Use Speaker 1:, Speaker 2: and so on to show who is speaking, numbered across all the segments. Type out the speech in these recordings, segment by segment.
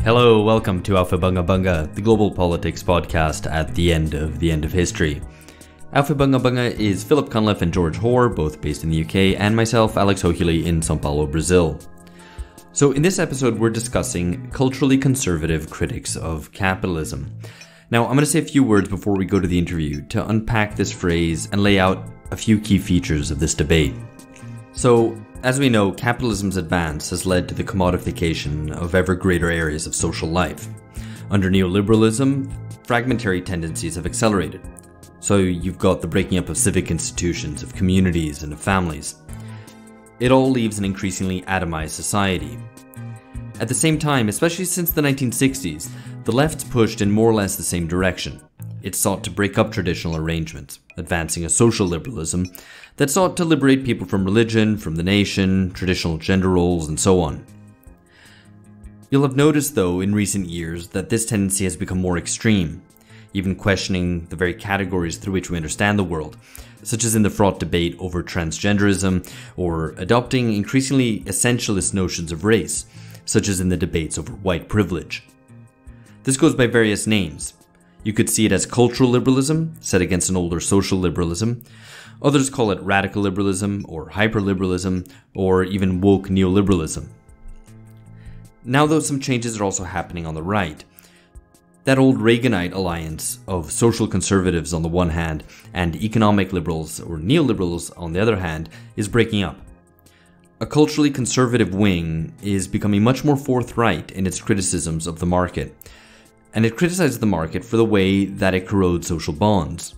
Speaker 1: Hello, welcome to Alpha Bunga Bunga, the global politics podcast at the end of history. Alpha Bunga Bunga is Philip Cunliffe and George Hoare, both based in the UK, and myself, Alex Hohuli, in São Paulo, Brazil. So in this episode, we're discussing culturally conservative critics of capitalism. Now, I'm going to say a few words before we go to the interview to unpack this phrase and lay out a few key features of this debate. So, as we know, capitalism's advance has led to the commodification of ever greater areas of social life. Under neoliberalism, fragmentary tendencies have accelerated. So you've got the breaking up of civic institutions, of communities, and of families. It all leaves an increasingly atomized society. At the same time, especially since the 1960s, the left's pushed in more or less the same direction. It sought to break up traditional arrangements, advancing a social liberalism that sought to liberate people from religion, from the nation, traditional gender roles, and so on. You'll have noticed, though, in recent years that this tendency has become more extreme, even questioning the very categories through which we understand the world, such as in the fraught debate over transgenderism, or adopting increasingly essentialist notions of race, such as in the debates over white privilege. This goes by various names. You could see it as cultural liberalism, set against an older social liberalism. Others call it radical liberalism, or hyperliberalism, or even woke neoliberalism. Now, though, some changes are also happening on the right. That old Reaganite alliance of social conservatives on the one hand and economic liberals or neoliberals on the other hand is breaking up. A culturally conservative wing is becoming much more forthright in its criticisms of the market, and it criticizes the market for the way that it corrodes social bonds.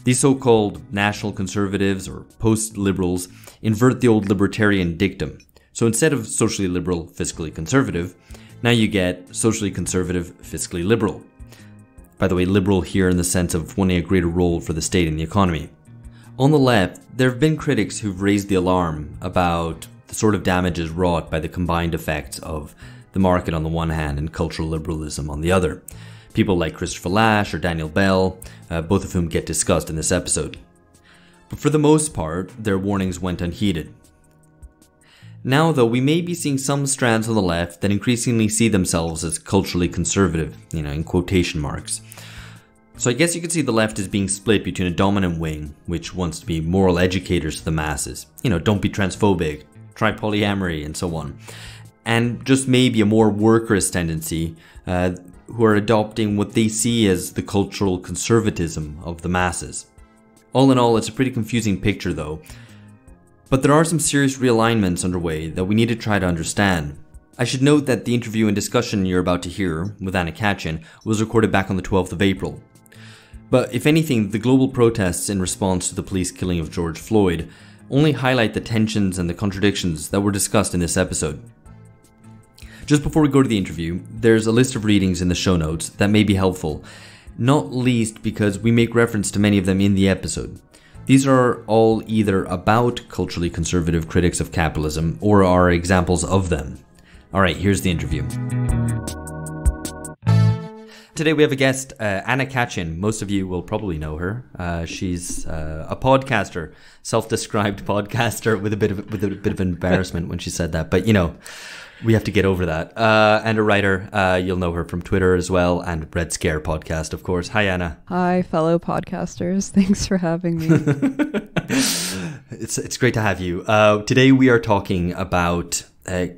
Speaker 1: These so-called national conservatives or post-liberals invert the old libertarian dictum. So instead of socially liberal, fiscally conservative, now you get socially conservative, fiscally liberal. By the way, liberal here in the sense of wanting a greater role for the state in the economy. On the left, there have been critics who've raised the alarm about the sort of damages wrought by the combined effects of the market on the one hand and cultural liberalism on the other. People like Christopher Lasch or Daniel Bell, both of whom get discussed in this episode. But for the most part, their warnings went unheeded. Now, though, we may be seeing some strands on the left that increasingly see themselves as culturally conservative, in quotation marks. So I guess you could see the left as being split between a dominant wing, which wants to be moral educators to the masses. Don't be transphobic, try polyamory, and so on. And just maybe a more workerist tendency, who are adopting what they see as the cultural conservatism of the masses. All in all, it's a pretty confusing picture though. But there are some serious realignments underway that we need to try to understand. I should note that the interview and discussion you're about to hear with Khachiyan was recorded back on the 12th of April. But if anything, the global protests in response to the police killing of George Floyd only highlight the tensions and the contradictions that were discussed in this episode. Just before we go to the interview, there's a list of readings in the show notes that may be helpful, not least because we make reference to many of them in the episode. These are all either about culturally conservative critics of capitalism or are examples of them. Alright, here's the interview. Today we have a guest, Khachiyan. Most of you will probably know her. She's a podcaster, self-described podcaster with a bit of embarrassment when she said that, but we have to get over that. And a writer, you'll know her from Twitter as well, and Red Scare podcast, of course. Hi, Anna.
Speaker 2: Hi, fellow podcasters. Thanks for having me.
Speaker 1: It's great to have you. Today we are talking about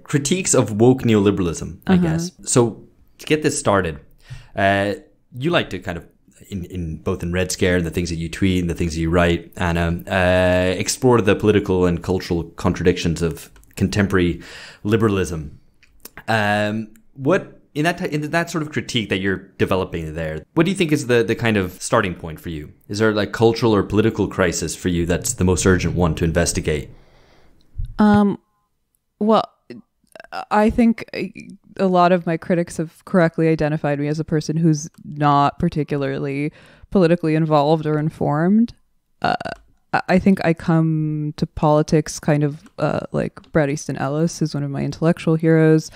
Speaker 1: critiques of woke neoliberalism, I guess. So to get this started, you like to kind of, in both in Red Scare and the things that you tweet and the things that you write, Anna, explore the political and cultural contradictions of contemporary liberalism. What in that sort of critique that you're developing there, what do you think is the kind of starting point for you? Is there like cultural or political crisis for you that's the most urgent one to investigate?
Speaker 2: Well, I think a lot of my critics have correctly identified me as a person who's not particularly politically involved or informed. I think I come to politics kind of like Bret Easton Ellis is one of my intellectual heroes,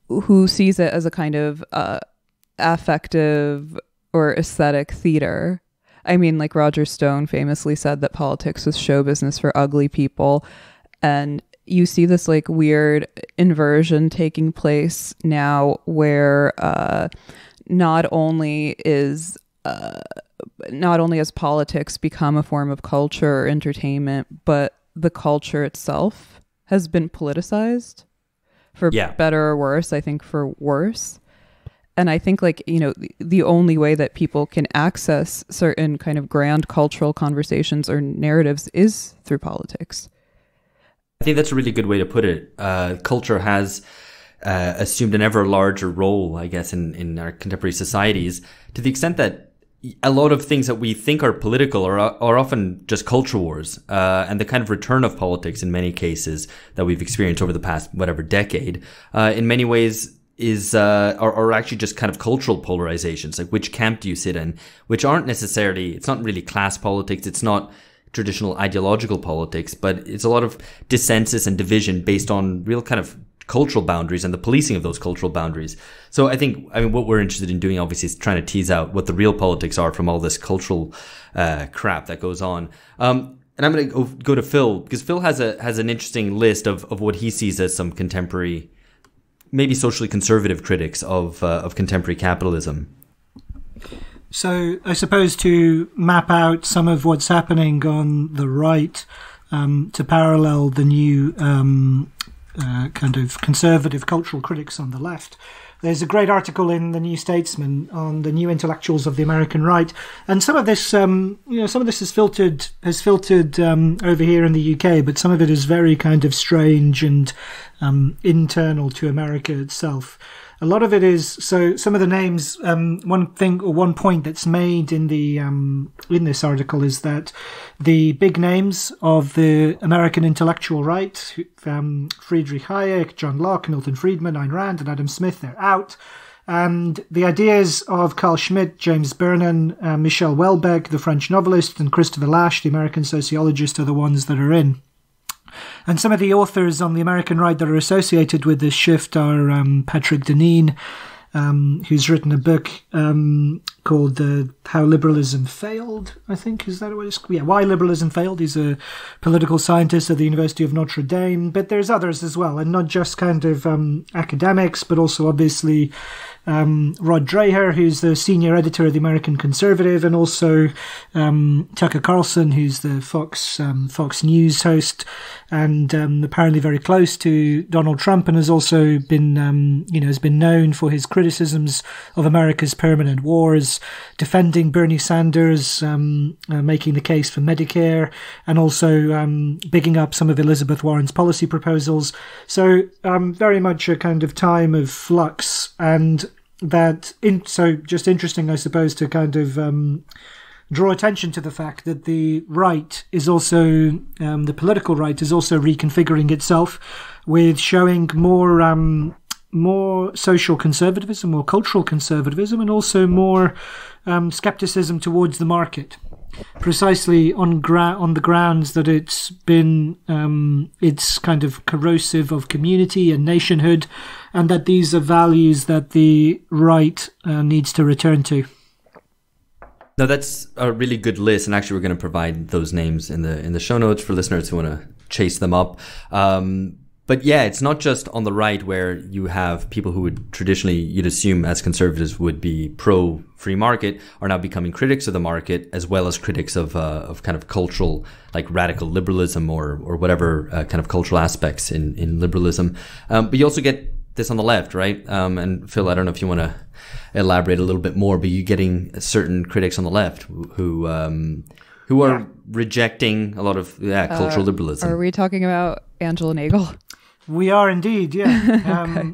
Speaker 2: who sees it as a kind of affective or aesthetic theater. I mean, like Roger Stone famously said that politics was show business for ugly people. And you see this like weird inversion taking place now where not only has politics become a form of culture or entertainment, but the culture itself has been politicized for better or worse. I think for worse. And I think like, you know, the only way that people can access certain kind of grand cultural conversations or narratives is through politics.
Speaker 1: I think that's a really good way to put it. Culture has assumed an ever larger role, I guess, in our contemporary societies, to the extent that a lot of things that we think are political are often just culture wars. And the kind of return of politics in many cases that we've experienced over the past, decade, in many ways are actually just kind of cultural polarizations, like which camp do you sit in, which aren't necessarily, it's not really class politics, it's not traditional ideological politics, but it's a lot of dissensus and division based on real kind of cultural boundaries and the policing of those cultural boundaries. So I mean, what we're interested in doing obviously is trying to tease out what the real politics are from all this cultural crap that goes on. And I'm going to go to Phil, because Phil has an interesting list of what he sees as some contemporary, maybe socially conservative critics of contemporary capitalism.
Speaker 3: So I suppose to map out some of what's happening on the right, to parallel the new kind of conservative cultural critics on the left, there's a great article in the New Statesman on the new intellectuals of the American right, and some of this, some of this has filtered over here in the UK, but some of it is very kind of strange and internal to America itself. A lot of it is, so some of the names, one point that's made in the in this article is that the big names of the American intellectual right, Friedrich Hayek, John Locke, Milton Friedman, Ayn Rand, and Adam Smith, they're out. And the ideas of Carl Schmitt, James Burnham, Michel Houellebecq, the French novelist, and Christopher Lasch, the American sociologist, are the ones that are in. And some of the authors on the American right that are associated with this shift are Patrick Deneen, who's written a book called How Liberalism Failed, I think. Is that what it's called? Yeah, Why Liberalism Failed. He's a political scientist at the University of Notre Dame. But there's others as well, and not just kind of academics, but also obviously Rod Dreher, who's the senior editor of the American Conservative, and also Tucker Carlson, who's the Fox News host, and apparently very close to Donald Trump, and has also been has been known for his criticisms of America's permanent wars, defending Bernie Sanders, making the case for Medicare, and also bigging up some of Elizabeth Warren's policy proposals. So very much a kind of time of flux, and so just interesting, I suppose, to kind of draw attention to the fact that the right is also, the political right is also reconfiguring itself, with showing more social conservatism, more cultural conservatism, and also more skepticism towards the market, precisely on the grounds that it's kind of corrosive of community and nationhood, and that these are values that the right needs to return to.
Speaker 1: No, that's a really good list, and actually we're going to provide those names in the show notes for listeners who want to chase them up. But yeah, it's not just on the right where you have people who would traditionally, you'd assume as conservatives would be pro-free market, are now becoming critics of the market, as well as critics of kind of cultural, like radical liberalism or whatever kind of cultural aspects in liberalism. But you also get this on the left, right? And Phil, I don't know if you want to elaborate a little bit more, but you're getting certain critics on the left who are rejecting a lot of cultural liberalism.
Speaker 2: Are we talking about Angela Nagel?
Speaker 3: We are indeed, yeah.
Speaker 2: Okay.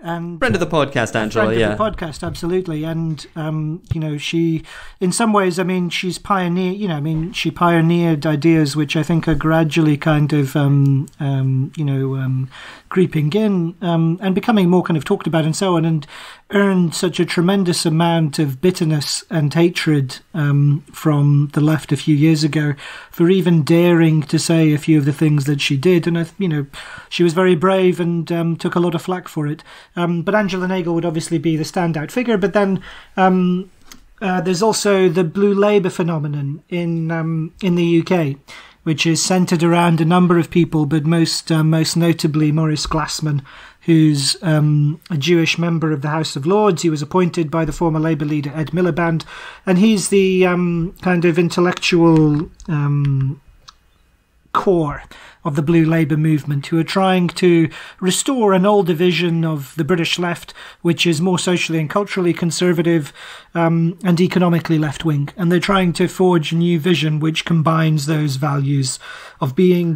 Speaker 3: And
Speaker 1: friend of the podcast, Angela.
Speaker 3: Friend of the podcast, absolutely. And she, in some ways, I mean, she's pioneered. She pioneered ideas which I think are gradually kind of, creeping in and becoming more kind of talked about and so on, and earned such a tremendous amount of bitterness and hatred from the left a few years ago for even daring to say a few of the things that she did. And she was very brave and took a lot of flack for it. But Angela Nagel would obviously be the standout figure. But then there's also the Blue Labour phenomenon in the UK. which is centered around a number of people, but most notably Maurice Glassman, who's a Jewish member of the House of Lords. He was appointed by the former Labour leader Ed Miliband, and he's the kind of intellectual core of the Blue Labour movement, who are trying to restore an older vision of the British left, which is more socially and culturally conservative and economically left-wing. And they're trying to forge a new vision which combines those values of being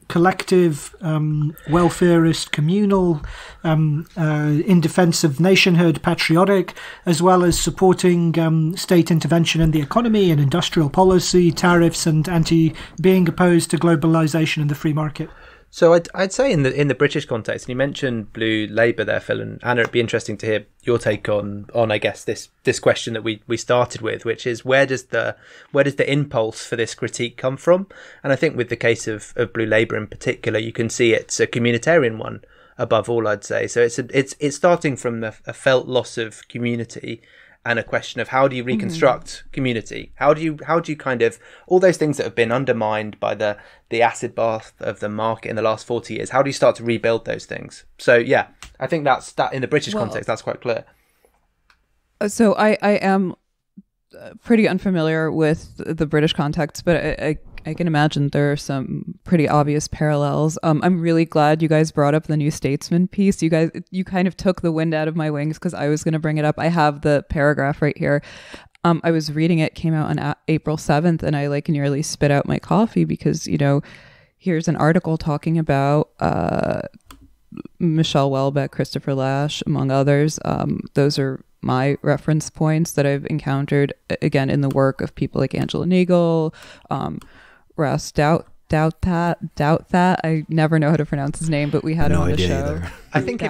Speaker 3: collective, welfarist, communal, in defence of nationhood, patriotic, as well as supporting state intervention in the economy and industrial policy, tariffs, and being opposed to globalisation and the free market.
Speaker 4: So I'd say in the British context, and you mentioned Blue Labour there, Phil, and Anna, it'd be interesting to hear your take on I guess this question that we started with, which is where does the impulse for this critique come from? And I think with the case of Blue Labour in particular, you can see it's a communitarian one above all, I'd say. So it's starting from a felt loss of community, and a question of how do you reconstruct community? How do you kind of, all those things that have been undermined by the acid bath of the market in the last 40 years, how do you start to rebuild those things? So yeah, I think that in the British context, that's quite clear.
Speaker 2: So I am pretty unfamiliar with the British context, but I can imagine there are some pretty obvious parallels. I'm really glad you guys brought up the New Statesman piece. You kind of took the wind out of my wings because I was going to bring it up. I have the paragraph right here. I was reading it, came out on April 7th, and I nearly spit out my coffee because, here's an article talking about Michelle Welbeck, Christopher Lasch, among others. Those are my reference points that I've encountered, again, in the work of people like Angela Nagel, Ross Doubt that. I never know how to pronounce his name, but we had him on the show.
Speaker 1: Either.
Speaker 4: I think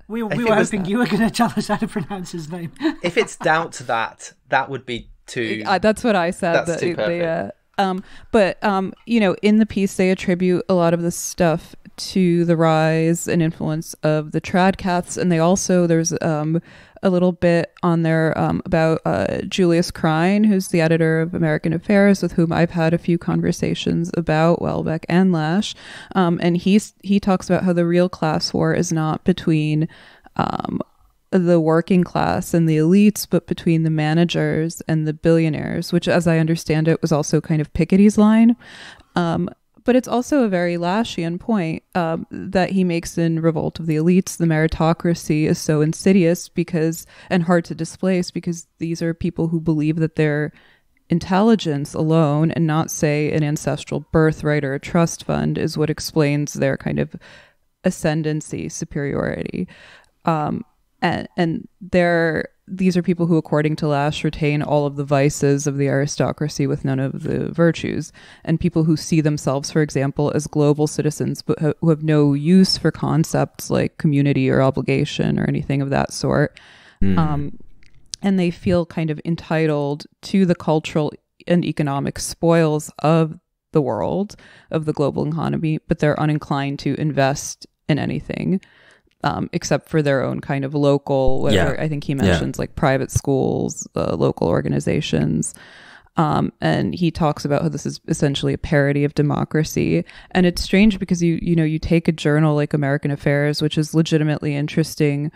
Speaker 3: we were hoping you were going to tell us how to pronounce his name.
Speaker 4: If it's Doubt that would be too.
Speaker 2: That's what I said.
Speaker 4: That's too perfect.
Speaker 2: But in the piece, they attribute a lot of this stuff to the rise and influence of the Tradcaths, and there's a little bit on there about Julius Krein, who's the editor of American Affairs, with whom I've had a few conversations about Welbeck and Lasch, and he talks about how the real class war is not between the working class and the elites, but between the managers and the billionaires, which, as I understand it, was also kind of Piketty's line. But it's also a very Laschian point that he makes in Revolt of the Elites. The meritocracy is so insidious and hard to displace because these are people who believe that their intelligence alone, and not, say, an ancestral birthright or a trust fund, is what explains their kind of ascendancy, superiority. And these are people who, according to Lasch, retain all of the vices of the aristocracy with none of the virtues, and people who see themselves, for example, as global citizens, but who have no use for concepts like community or obligation or anything of that sort. And they feel kind of entitled to the cultural and economic spoils of the world, of the global economy, but they're uninclined to invest in anything. Except for their own kind of local, I think he mentions like private schools, local organizations. And he talks about how this is essentially a parody of democracy. And it's strange because you take a journal like American Affairs, which is legitimately interesting,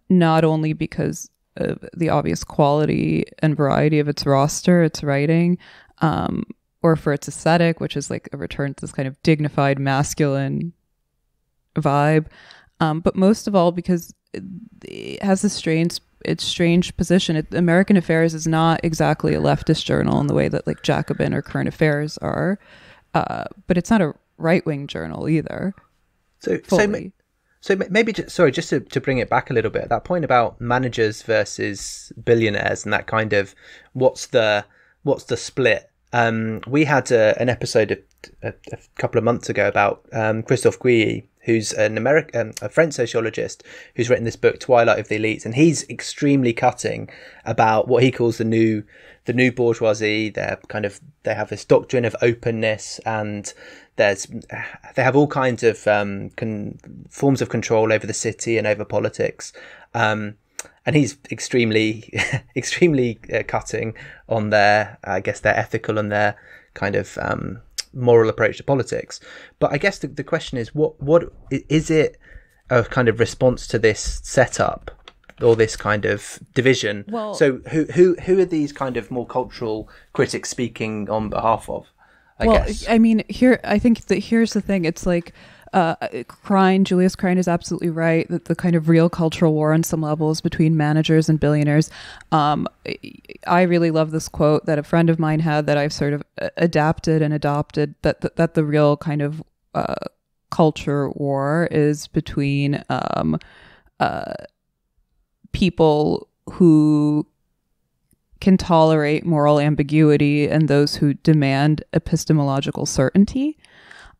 Speaker 2: not only because of the obvious quality and variety of its roster, its writing, or for its aesthetic, which is like a return to this kind of dignified masculine vibe. But most of all, because it has a strange position. American Affairs is not exactly a leftist journal in the way that like Jacobin or Current Affairs are, but it's not a right-wing journal either. So maybe just to bring it back a little bit, that point about managers versus billionaires and that kind of what's the split. We had an episode a couple of months ago about Christophe Guilly, who's a French sociologist who's written this book, Twilight of the Elites, and he's extremely cutting about what he calls the new bourgeoisie. They have this doctrine of openness, and they have all kinds of forms of control over the city and over politics. And he's extremely cutting on their ethical and their kind of
Speaker 4: moral approach to politics. But I guess the question is, what is it a kind of response to this setup or this kind of division?
Speaker 2: Well,
Speaker 4: so who are these kind of more cultural critics speaking on behalf of? I guess.
Speaker 2: I mean, I think that here's the thing. It's like Julius Krein is absolutely right that the kind of real cultural war on some levels between managers and billionaires. I really love this quote that a friend of mine had that I've sort of adapted and adopted, that the real kind of culture war is between people who can tolerate moral ambiguity and those who demand epistemological certainty.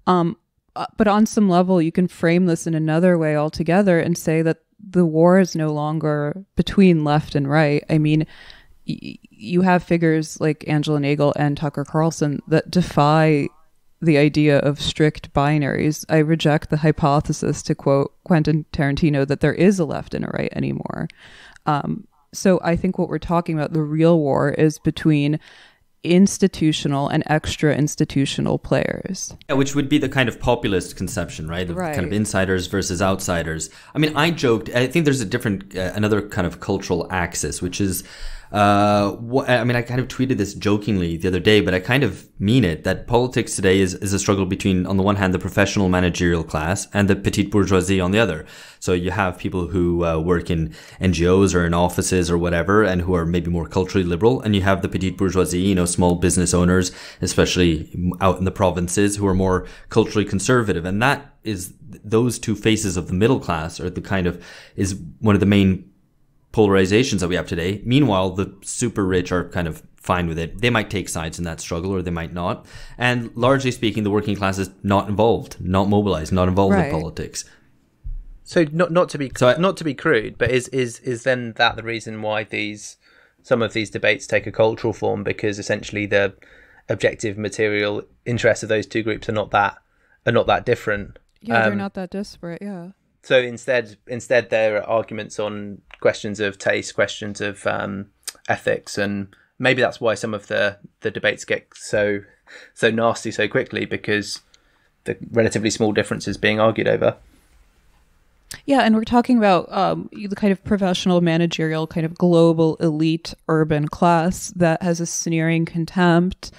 Speaker 2: But on some level, you can frame this in another way altogether and say that the war is no longer between left and right. I mean, you have figures like Angela Nagel and Tucker Carlson that defy the idea of strict binaries. I reject the hypothesis, to quote Quentin Tarantino, that there is a left and a right anymore. So I think what we're talking about, the real war, is between institutional and extra institutional players.
Speaker 1: Yeah, which would be the kind of populist conception, right? Of
Speaker 2: Right.
Speaker 1: kind of insiders versus outsiders. I mean, I joked, I think there's a different, another kind of cultural axis, which is, I mean, I kind of tweeted this jokingly the other day, but I kind of mean it, that politics today is a struggle between, on the one hand, the professional managerial class and the petite bourgeoisie on the other. So you have people who work in NGOs or in offices or whatever, and who are maybe more culturally liberal. And you have the petite bourgeoisie, you know, small business owners, especially out in the provinces, who are more culturally conservative. And that is, those two faces of the middle class are the kind of, is one of the main polarizations that we have today. Meanwhile, the super rich are kind of fine with it. They might take sides in that struggle, or they might not. And largely speaking, the working class is not involved, not mobilized, not involved
Speaker 2: Right.
Speaker 1: in politics.
Speaker 4: So not to be crude, but is then that the reason why some of these debates take a cultural form, because essentially the objective material interests of those two groups are not that different.
Speaker 2: Yeah, they're not that disparate. Yeah.
Speaker 4: So instead there are arguments on questions of taste, questions of ethics, and maybe that's why some of the debates get so nasty so quickly, because the relatively small differences being argued over.
Speaker 2: Yeah, and we're talking about the kind of professional, managerial, kind of global elite urban class that has a sneering contempt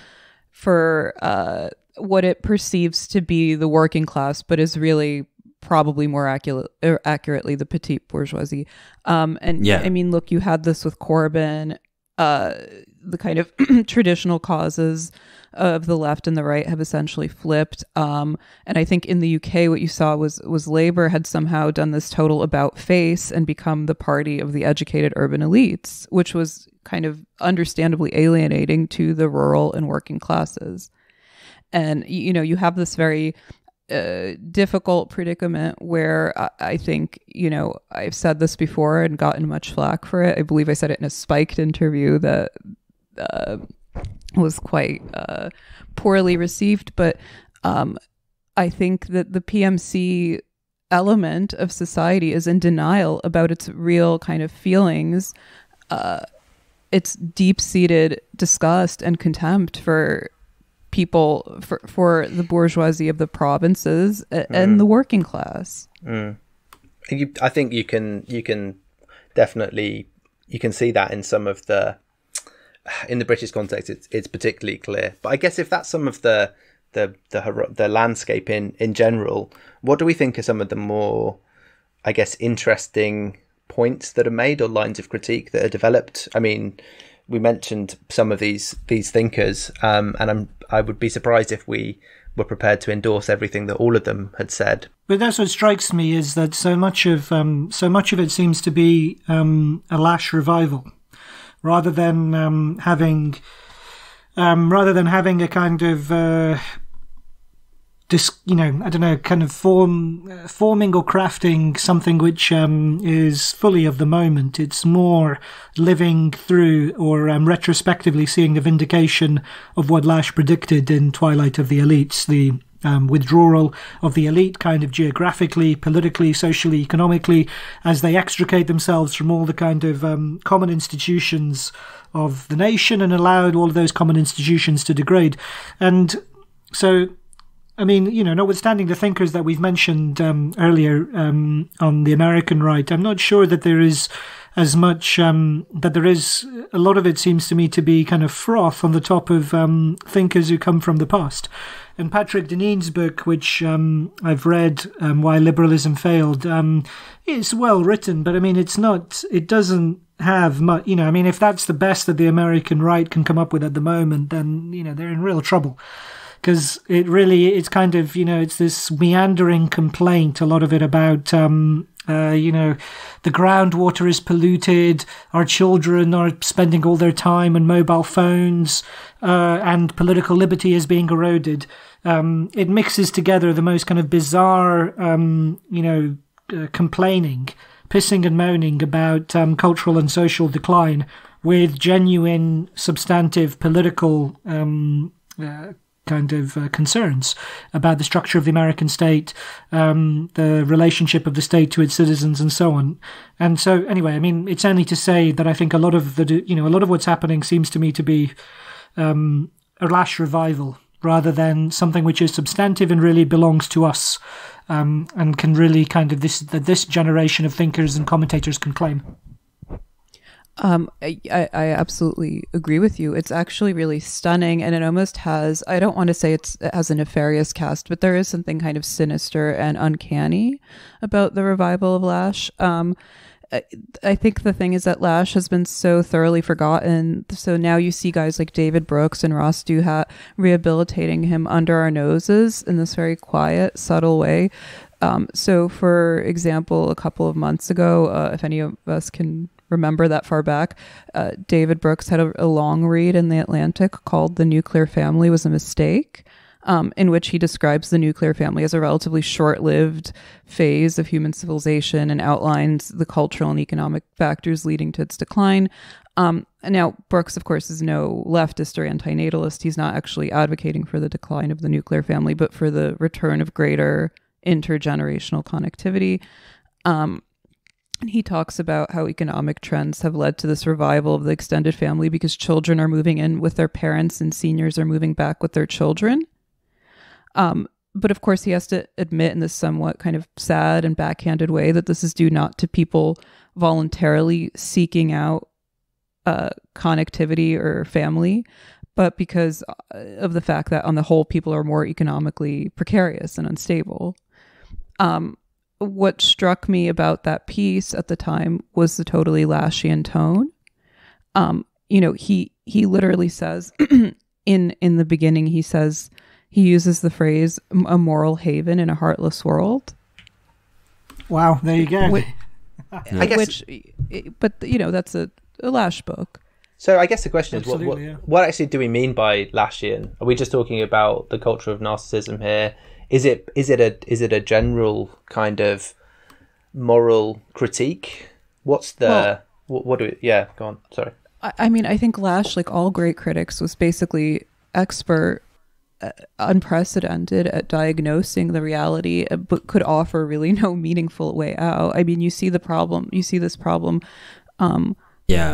Speaker 2: for what it perceives to be the working class, but is really probably more accurately the petite bourgeoisie. And yeah. I mean, look, you had this with Corbyn. The kind of traditional causes of the left and the right have essentially flipped. And I think in the UK, what you saw was Labour had somehow done this total about face and become the party of the educated urban elites, which was kind of understandably alienating to the rural and working classes. And, you know, you have this very difficult predicament where I think, you know, I've said this before and gotten much flack for it. I believe I said it in a Spiked interview that was quite poorly received. But I think that the PMC element of society is in denial about its real kind of feelings, its deep-seated disgust and contempt for people, for the bourgeoisie of the provinces and the working class.
Speaker 4: I think you can definitely, you can see that in some of in the British context, it's particularly clear. But I guess if that's some of the landscape in general, what do we think are some of the more, I guess, interesting points that are made or lines of critique that are developed? I mean, we mentioned some of these thinkers, and I would be surprised if we were prepared to endorse everything that all of them had said.
Speaker 3: But that's what strikes me, is that so much of it seems to be a Lasch revival, rather than having a kind of kind of forming or crafting something which is fully of the moment. It's more living through or retrospectively seeing the vindication of what Lasch predicted in Twilight of the Elites, the withdrawal of the elite kind of geographically, politically, socially, economically, as they extricate themselves from all the kind of common institutions of the nation and allowed all of those common institutions to degrade. And So, I mean, notwithstanding the thinkers that we've mentioned earlier on the American right, I'm not sure that there is as much, that there is, a lot of it seems to me to be kind of froth on the top of thinkers who come from the past. And Patrick Deneen's book, which I've read, Why Liberalism Failed, it's well written, but I mean, it doesn't have much, if that's the best that the American right can come up with at the moment, then, they're in real trouble. Because it's kind of, it's this meandering complaint, a lot of it about, the groundwater is polluted, our children are spending all their time on mobile phones, and political liberty is being eroded. It mixes together the most kind of bizarre, complaining, pissing and moaning about cultural and social decline with genuine, substantive political concerns about the structure of the American state, the relationship of the state to its citizens, and so on. And so, anyway, I mean, it's only to say that I think a lot of what's happening seems to me to be a Lasch revival, rather than something which is substantive and really belongs to us, and can really this generation of thinkers and commentators can claim.
Speaker 2: I absolutely agree with you. It's actually really stunning, and it almost has, I don't want to say it has a nefarious cast, but there is something kind of sinister and uncanny about the revival of Lasch. I think the thing is that Lasch has been so thoroughly forgotten. So now you see guys like David Brooks and Ross Douthat rehabilitating him under our noses in this very quiet, subtle way. So, for example, a couple of months ago, if any of us can remember that far back, David Brooks had a long read in The Atlantic called "The Nuclear Family Was a Mistake," in which he describes the nuclear family as a relatively short-lived phase of human civilization and outlines the cultural and economic factors leading to its decline. Now, Brooks, of course, is no leftist or antinatalist. He's not actually advocating for the decline of the nuclear family, but for the return of greater intergenerational connectivity. He talks about how economic trends have led to this revival of the extended family because children are moving in with their parents and seniors are moving back with their children. But of course, he has to admit in this somewhat kind of sad and backhanded way that this is due not to people voluntarily seeking out connectivity or family, but because of the fact that on the whole, people are more economically precarious and unstable. What struck me about that piece at the time was the totally Laschian tone. He literally says in the beginning, he uses the phrase "a moral haven in a heartless world."
Speaker 3: Wow, there you go.
Speaker 4: I guess,
Speaker 2: that's a Lasch book.
Speaker 4: So I guess the question is,
Speaker 3: Absolutely,
Speaker 4: what actually do we mean by Laschian? Are we just talking about the culture of narcissism here? Is it a general kind of moral critique? What's the what do we? Yeah, go on. Sorry.
Speaker 2: I mean, I think Lasch, like all great critics, was basically expert, unprecedented at diagnosing the reality, but could offer really no meaningful way out. I mean, you see this problem.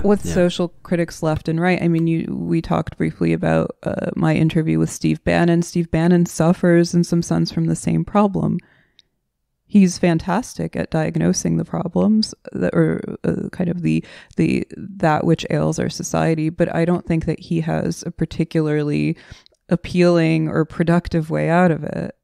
Speaker 2: With social critics left and right. I mean, we talked briefly about my interview with Steve Bannon. Steve Bannon suffers in some sense from the same problem. He's fantastic at diagnosing the problems that are kind of that which ails our society, but I don't think that he has a particularly appealing or productive way out of it.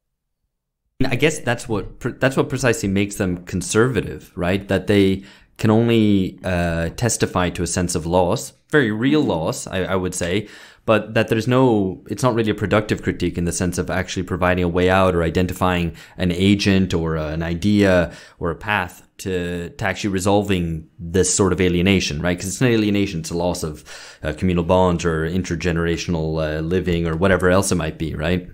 Speaker 1: I guess that's what precisely makes them conservative, right? That they can only testify to a sense of loss, very real loss, I would say, but that it's not really a productive critique in the sense of actually providing a way out or identifying an agent or an idea or a path to actually resolving this sort of alienation, right? Because it's an alienation, it's a loss of communal bonds or intergenerational living or whatever else it might be, right?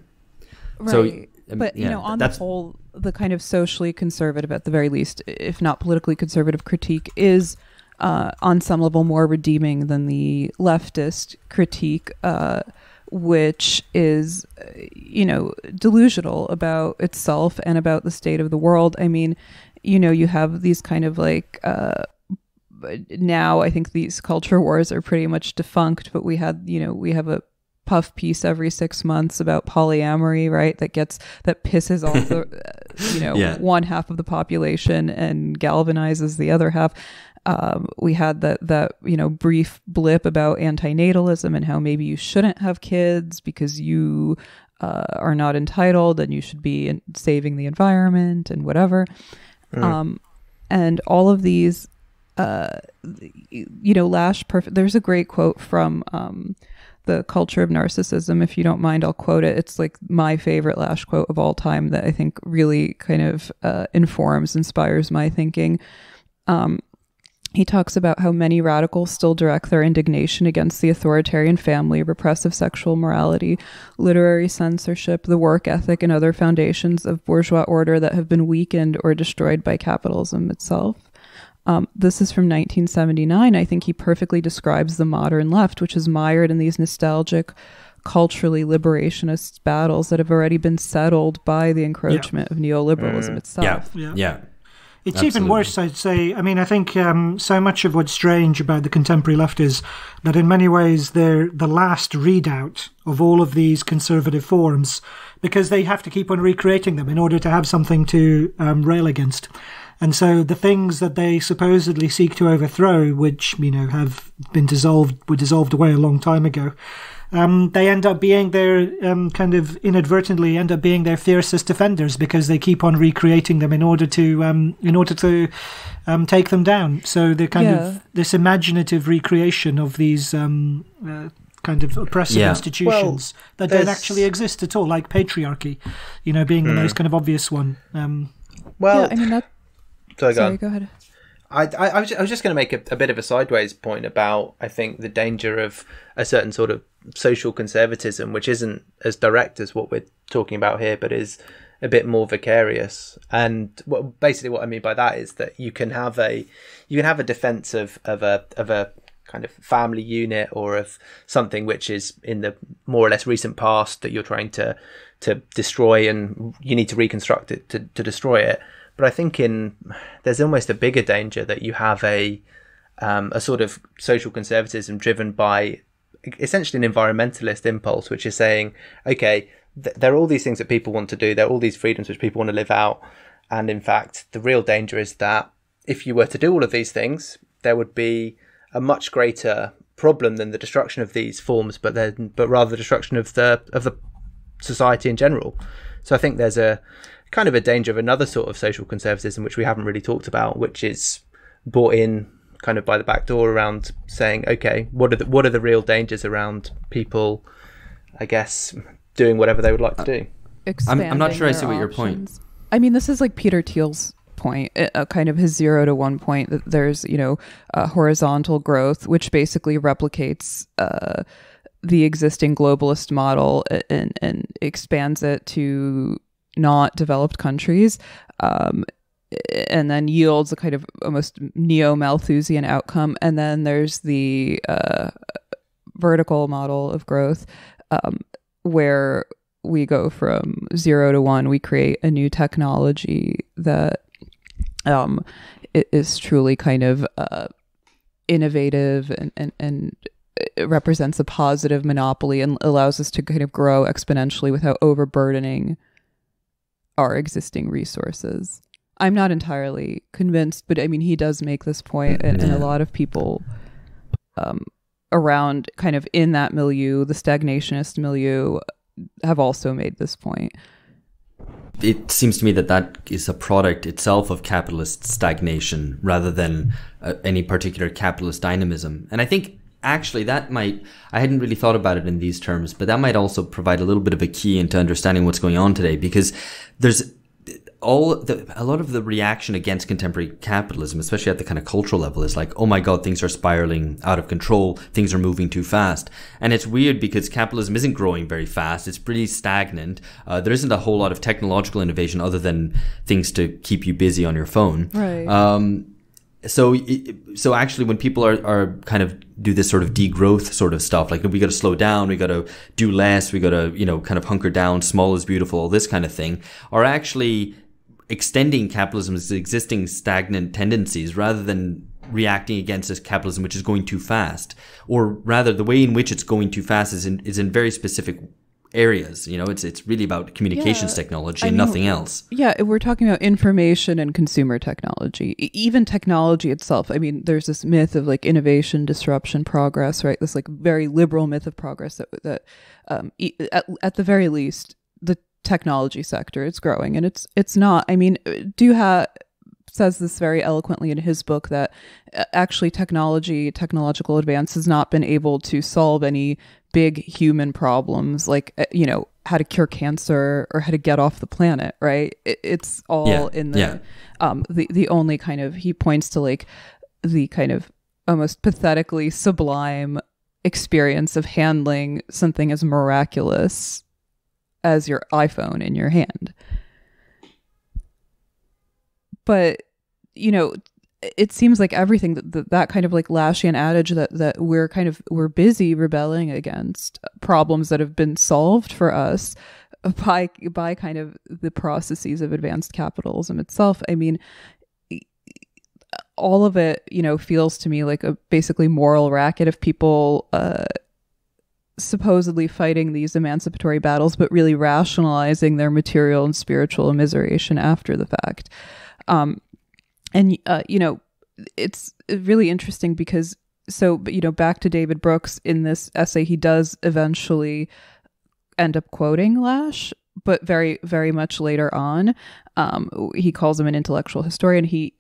Speaker 2: Right.
Speaker 1: So,
Speaker 2: but, on the whole, the kind of socially conservative, at the very least, if not politically conservative critique is on some level more redeeming than the leftist critique, which is, delusional about itself and about the state of the world. I mean, you have these kind of like, now I think these culture wars are pretty much defunct, but we have a puff piece every 6 months about polyamory, right? That pisses off the one half of the population and galvanizes the other half. We had that brief blip about antinatalism and how maybe you shouldn't have kids because you are not entitled and you should be saving the environment and whatever. And all of these, Lasch, there's a great quote from The Culture of Narcissism. If you don't mind, I'll quote it. It's like my favorite Lasch quote of all time that I think really kind of inspires my thinking. He talks about how many radicals still direct their indignation against the authoritarian family, repressive sexual morality, literary censorship, the work ethic, and other foundations of bourgeois order that have been weakened or destroyed by capitalism itself. This is from 1979. I think he perfectly describes the modern left, which is mired in these nostalgic, culturally liberationist battles that have already been settled by the encroachment of neoliberalism itself.
Speaker 1: Yeah.
Speaker 3: It's even worse, I'd say. I mean, I think so much of what's strange about the contemporary left is that in many ways they're the last readout of all of these conservative forms because they have to keep on recreating them in order to have something to rail against. And so the things that they supposedly seek to overthrow, which, have been were dissolved away a long time ago, they end up being inadvertently end up being their fiercest defenders because they keep on recreating them in order to take them down. So they're kind of this imaginative recreation of these kind of oppressive institutions that don't actually exist at all, like patriarchy, being the most kind of obvious one.
Speaker 2: Sorry, go ahead.
Speaker 4: I was just going to make a bit of a sideways point about, I think, the danger of a certain sort of social conservatism, which isn't as direct as what we're talking about here, but is a bit more vicarious. And basically what I mean by that is that you can have a defense of a kind of family unit or of something which is in the more or less recent past that you're trying to destroy, and you need to reconstruct it to destroy it. But I think there's almost a bigger danger that you have a sort of social conservatism driven by essentially an environmentalist impulse, which is saying, okay, there are all these things that people want to do, there are all these freedoms which people want to live out, and in fact, the real danger is that if you were to do all of these things, there would be a much greater problem than the destruction of these forms, but rather the destruction of the society in general. So I think there's a kind of a danger of another sort of social conservatism, which we haven't really talked about, which is brought in kind of by the back door around saying, okay, what are the real dangers around people, I guess, doing whatever they would like to do?
Speaker 1: I'm not sure I see what your point.
Speaker 2: I mean, this is like Peter Thiel's point, kind of his 0 to 1 point, that there's, horizontal growth, which basically replicates the existing globalist model and expands it to not developed countries, and then yields a kind of almost neo-Malthusian outcome. And then there's the vertical model of growth, where we go from 0 to 1. We create a new technology that is truly kind of innovative and it represents a positive monopoly and allows us to kind of grow exponentially without overburdening our existing resources. I'm not entirely convinced, but I mean, he does make this point, and a lot of people around kind of in that milieu, the stagnationist milieu, have also made this point.
Speaker 1: It seems to me that is a product itself of capitalist stagnation rather than any particular capitalist dynamism. And I think actually I hadn't really thought about it in these terms, but that might also provide a little bit of a key into understanding what's going on today, because there's a lot of the reaction against contemporary capitalism, especially at the kind of cultural level, is like, oh my God, things are spiraling out of control. Things are moving too fast. And it's weird because capitalism isn't growing very fast. It's pretty stagnant. There isn't a whole lot of technological innovation other than things to keep you busy on your phone.
Speaker 2: Right.
Speaker 1: So actually when people are kind of do this sort of degrowth sort of stuff, like we got to slow down, we got to do less, we got to, kind of hunker down, small is beautiful, all this kind of thing, are actually extending capitalism's existing stagnant tendencies rather than reacting against this capitalism which is going too fast, or rather the way in which it's going too fast is in very specific areas. It's really about communications technology and nothing else.
Speaker 2: Yeah, we're talking about information and consumer technology. Even technology itself. I mean, there's this myth of like innovation, disruption, progress, right? This like very liberal myth of progress that at the very least, the technology sector is growing, and it's not. I mean, Duha says this very eloquently in his book that actually technological advance has not been able to solve any big human problems like how to cure cancer or how to get off the planet, right? It's all in the only kind of, he points to like the kind of almost pathetically sublime experience of handling something as miraculous as your iPhone in your hand. But it seems like everything that kind of like Laschian adage that we're busy rebelling against problems that have been solved for us by kind of the processes of advanced capitalism itself. I mean, all of it, feels to me like a basically moral racket of people supposedly fighting these emancipatory battles, but really rationalizing their material and spiritual immiseration after the fact. It's really interesting because, back to David Brooks, in this essay, he does eventually end up quoting Lasch, but very, very much later on. He calls him an intellectual historian. He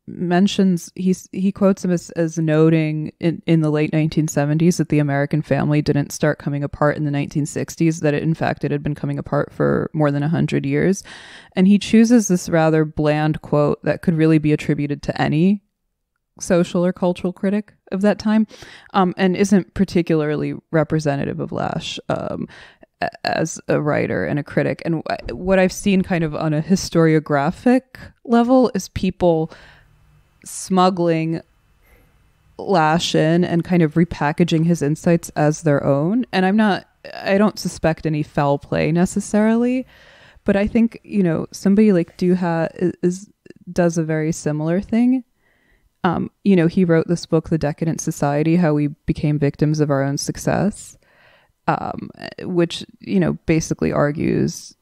Speaker 2: mentions, he quotes him as noting in the late 1970s that the American family didn't start coming apart in the 1960s, that in fact it had been coming apart for more than 100 years. And he chooses this rather bland quote that could really be attributed to any social or cultural critic of that time, and isn't particularly representative of Lasch as a writer and a critic. And what I've seen kind of on a historiographic level is people smuggling Lasch in and kind of repackaging his insights as their own. And I don't suspect any foul play necessarily, but I think, somebody like Duha does a very similar thing. He wrote this book, The Decadent Society, How We Became Victims of Our Own Success, which, basically argues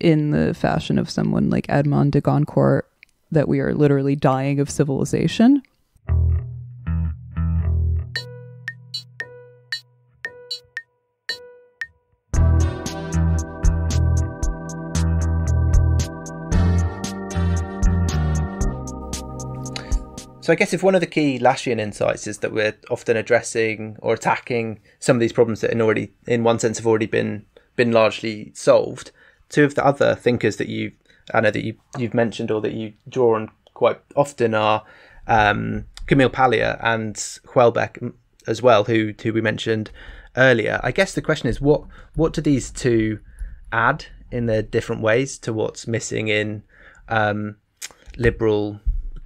Speaker 2: in the fashion of someone like Edmond de Goncourt that we are literally dying of civilization.
Speaker 4: So I guess if one of the key Laschian insights is that we're often addressing or attacking some of these problems that in one sense have already been largely solved, two of the other thinkers that you've mentioned or that you draw on quite often are Camille Paglia and Houellebecq as well, who we mentioned earlier. I guess the question is, what do these two add in their different ways to what's missing in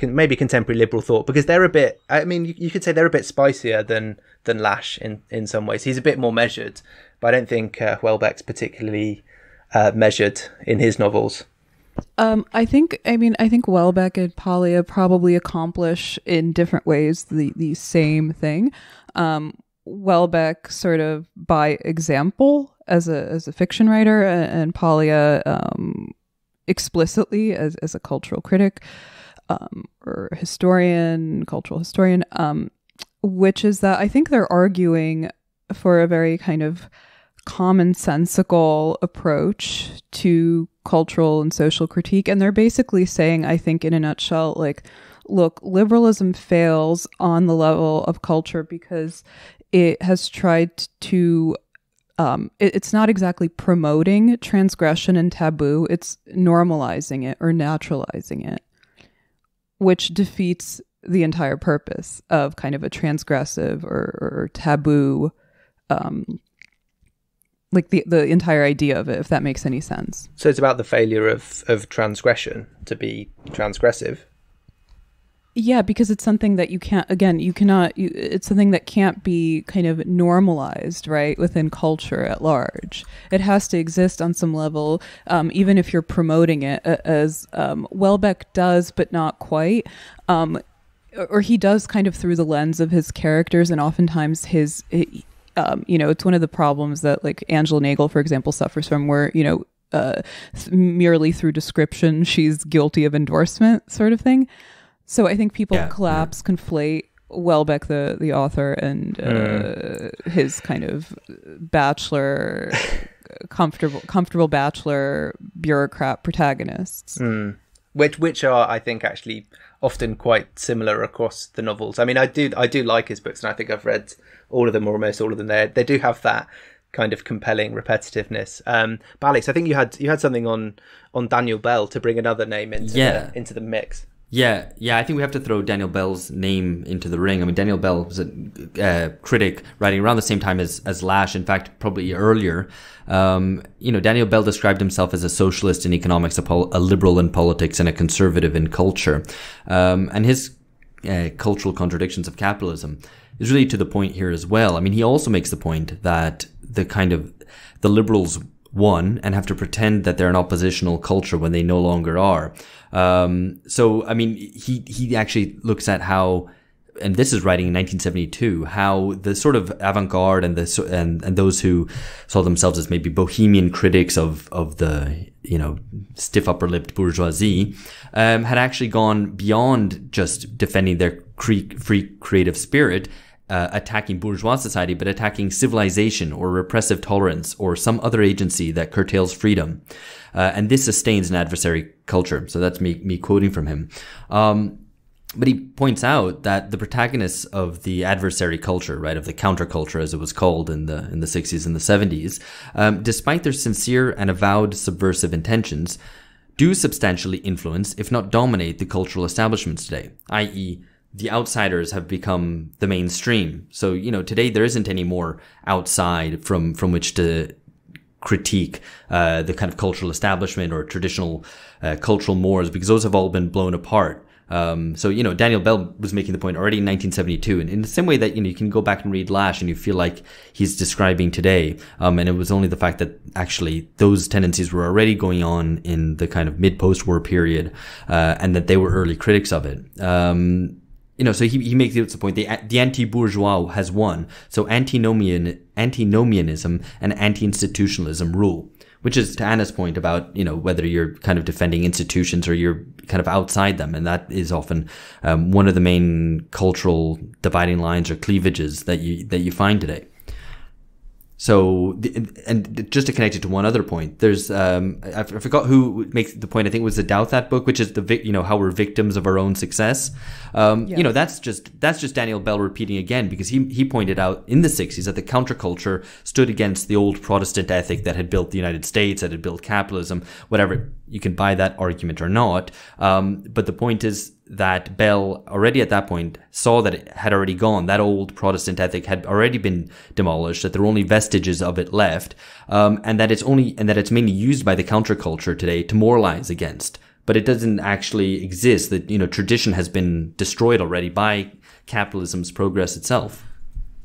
Speaker 4: maybe contemporary liberal thought? Because they're a bit, you could say they're a bit spicier than Lasch in some ways. He's a bit more measured, but I don't think Houellebecq's particularly measured in his novels.
Speaker 2: I think Houellebecq and Paglia probably accomplish in different ways the same thing. Houellebecq sort of by example as a fiction writer, and Paglia explicitly as a cultural critic. Or cultural historian, which is that I think they're arguing for a very kind of commonsensical approach to cultural and social critique. And they're basically saying, I think in a nutshell, like, look, liberalism fails on the level of culture because it has tried to it's not exactly promoting transgression and taboo, it's normalizing it or naturalizing it, which defeats the entire purpose of kind of a transgressive or taboo, like the entire idea of it, if that makes any sense.
Speaker 4: So it's about the failure of transgression to be transgressive.
Speaker 2: Yeah, because it's something that it's something that can't be kind of normalized, right, within culture at large. It has to exist on some level, even if you're promoting it, as Houellebecq does, but not quite. or he does kind of through the lens of his characters, and oftentimes it's one of the problems that like Angela Nagel, for example, suffers from, where, merely through description, she's guilty of endorsement sort of thing. So I think people conflate Welbeck, the author, and his kind of bachelor, comfortable bachelor bureaucrat protagonists.
Speaker 4: Which are, I think, actually often quite similar across the novels. I mean, I do like his books, and I think I've read all of them, or almost all of them. They do have that kind of compelling repetitiveness. But Alex, I think you had something on Daniel Bell, to bring another name into the mix.
Speaker 1: Yeah, I think we have to throw Daniel Bell's name into the ring. I mean, Daniel Bell was a critic writing around the same time as Lasch, in fact, probably earlier. Daniel Bell described himself as a socialist in economics, a liberal in politics, and a conservative in culture. And his cultural contradictions of capitalism is really to the point here as well. I mean, he also makes the point that the liberals won and have to pretend that they're an oppositional culture when they no longer are. So, I mean, he actually looks at how, and this is writing in 1972, how the sort of avant-garde and those who saw themselves as maybe bohemian critics of the, stiff upper-lipped bourgeoisie, had actually gone beyond just defending their free creative spirit, attacking bourgeois society, but attacking civilization or repressive tolerance or some other agency that curtails freedom. And this sustains an adversary culture. So that's me quoting from him. But he points out that the protagonists of the adversary culture, right, of the counterculture as it was called in the 60s and the 70s, despite their sincere and avowed subversive intentions, do substantially influence, if not dominate, the cultural establishments today, i.e., the outsiders have become the mainstream. So, today there isn't any more outside from which to critique the kind of cultural establishment or traditional cultural mores, because those have all been blown apart. So, Daniel Bell was making the point already in 1972. And in the same way that, you can go back and read Lasch and you feel like he's describing today. And it was only the fact that actually those tendencies were already going on in the kind of mid-post-war period, and that they were early critics of it. So he makes the point, the anti-bourgeois has won. So antinomianism and anti-institutionalism rule, which is to Anna's point about, whether you're kind of defending institutions or you're kind of outside them. And that is often one of the main cultural dividing lines or cleavages that you find today. So, and just to connect it to one other point, there's, I forgot who makes the point. I think it was the Douthat book, which is how we're victims of our own success. Yes. That's just Daniel Bell repeating again, because he pointed out in the 60s that the counterculture stood against the old Protestant ethic that had built the United States, that had built capitalism, whatever. You can buy that argument or not. But the point is that Bell already at that point saw that it had already gone. That old Protestant ethic had already been demolished, that there were only vestiges of it left, and that it's mainly used by the counterculture today to moralize against. But it doesn't actually exist. That, tradition has been destroyed already by capitalism's progress itself.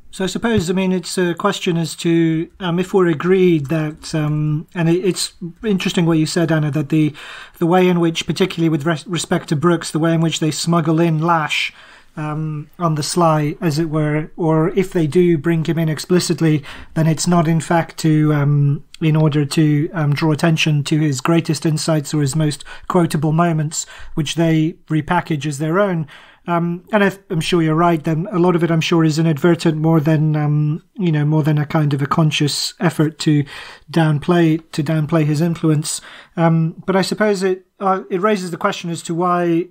Speaker 3: So I suppose, it's a question as to if we're agreed that, and it's interesting what you said, Anna, that the way in which, particularly with respect to Brooks, the way in which they smuggle in Lasch on the sly, as it were, or if they do bring him in explicitly, then it's not in fact to in order to draw attention to his greatest insights or his most quotable moments, which they repackage as their own. And I'm sure you're right. Then a lot of it, I'm sure, is inadvertent more than a kind of a conscious effort to downplay his influence. But I suppose it raises the question as to why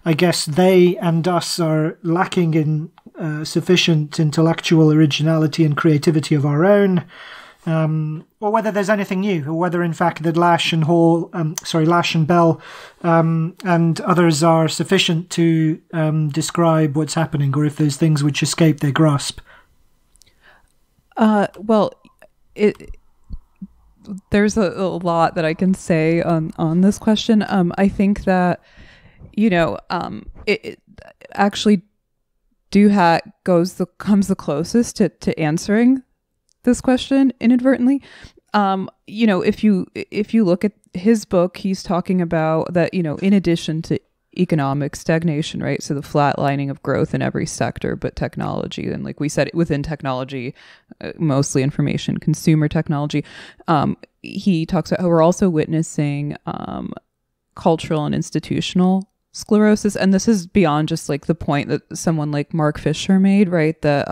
Speaker 3: I guess they and us are lacking in sufficient intellectual originality and creativity of our own. Or whether there's anything new, or whether in fact that Lasch and Bell and others are sufficient to describe what's happening, or if there's things which escape their grasp.
Speaker 2: There's a lot that I can say on this question. I think that it actually comes the closest to answering this question inadvertently. If you look at his book, he's talking about that, in addition to economic stagnation, right? So the flatlining of growth in every sector but technology. And like we said, within technology, mostly information, consumer technology. He talks about how we're also witnessing cultural and institutional sclerosis. And this is beyond just like the point that someone like Mark Fisher made, right? That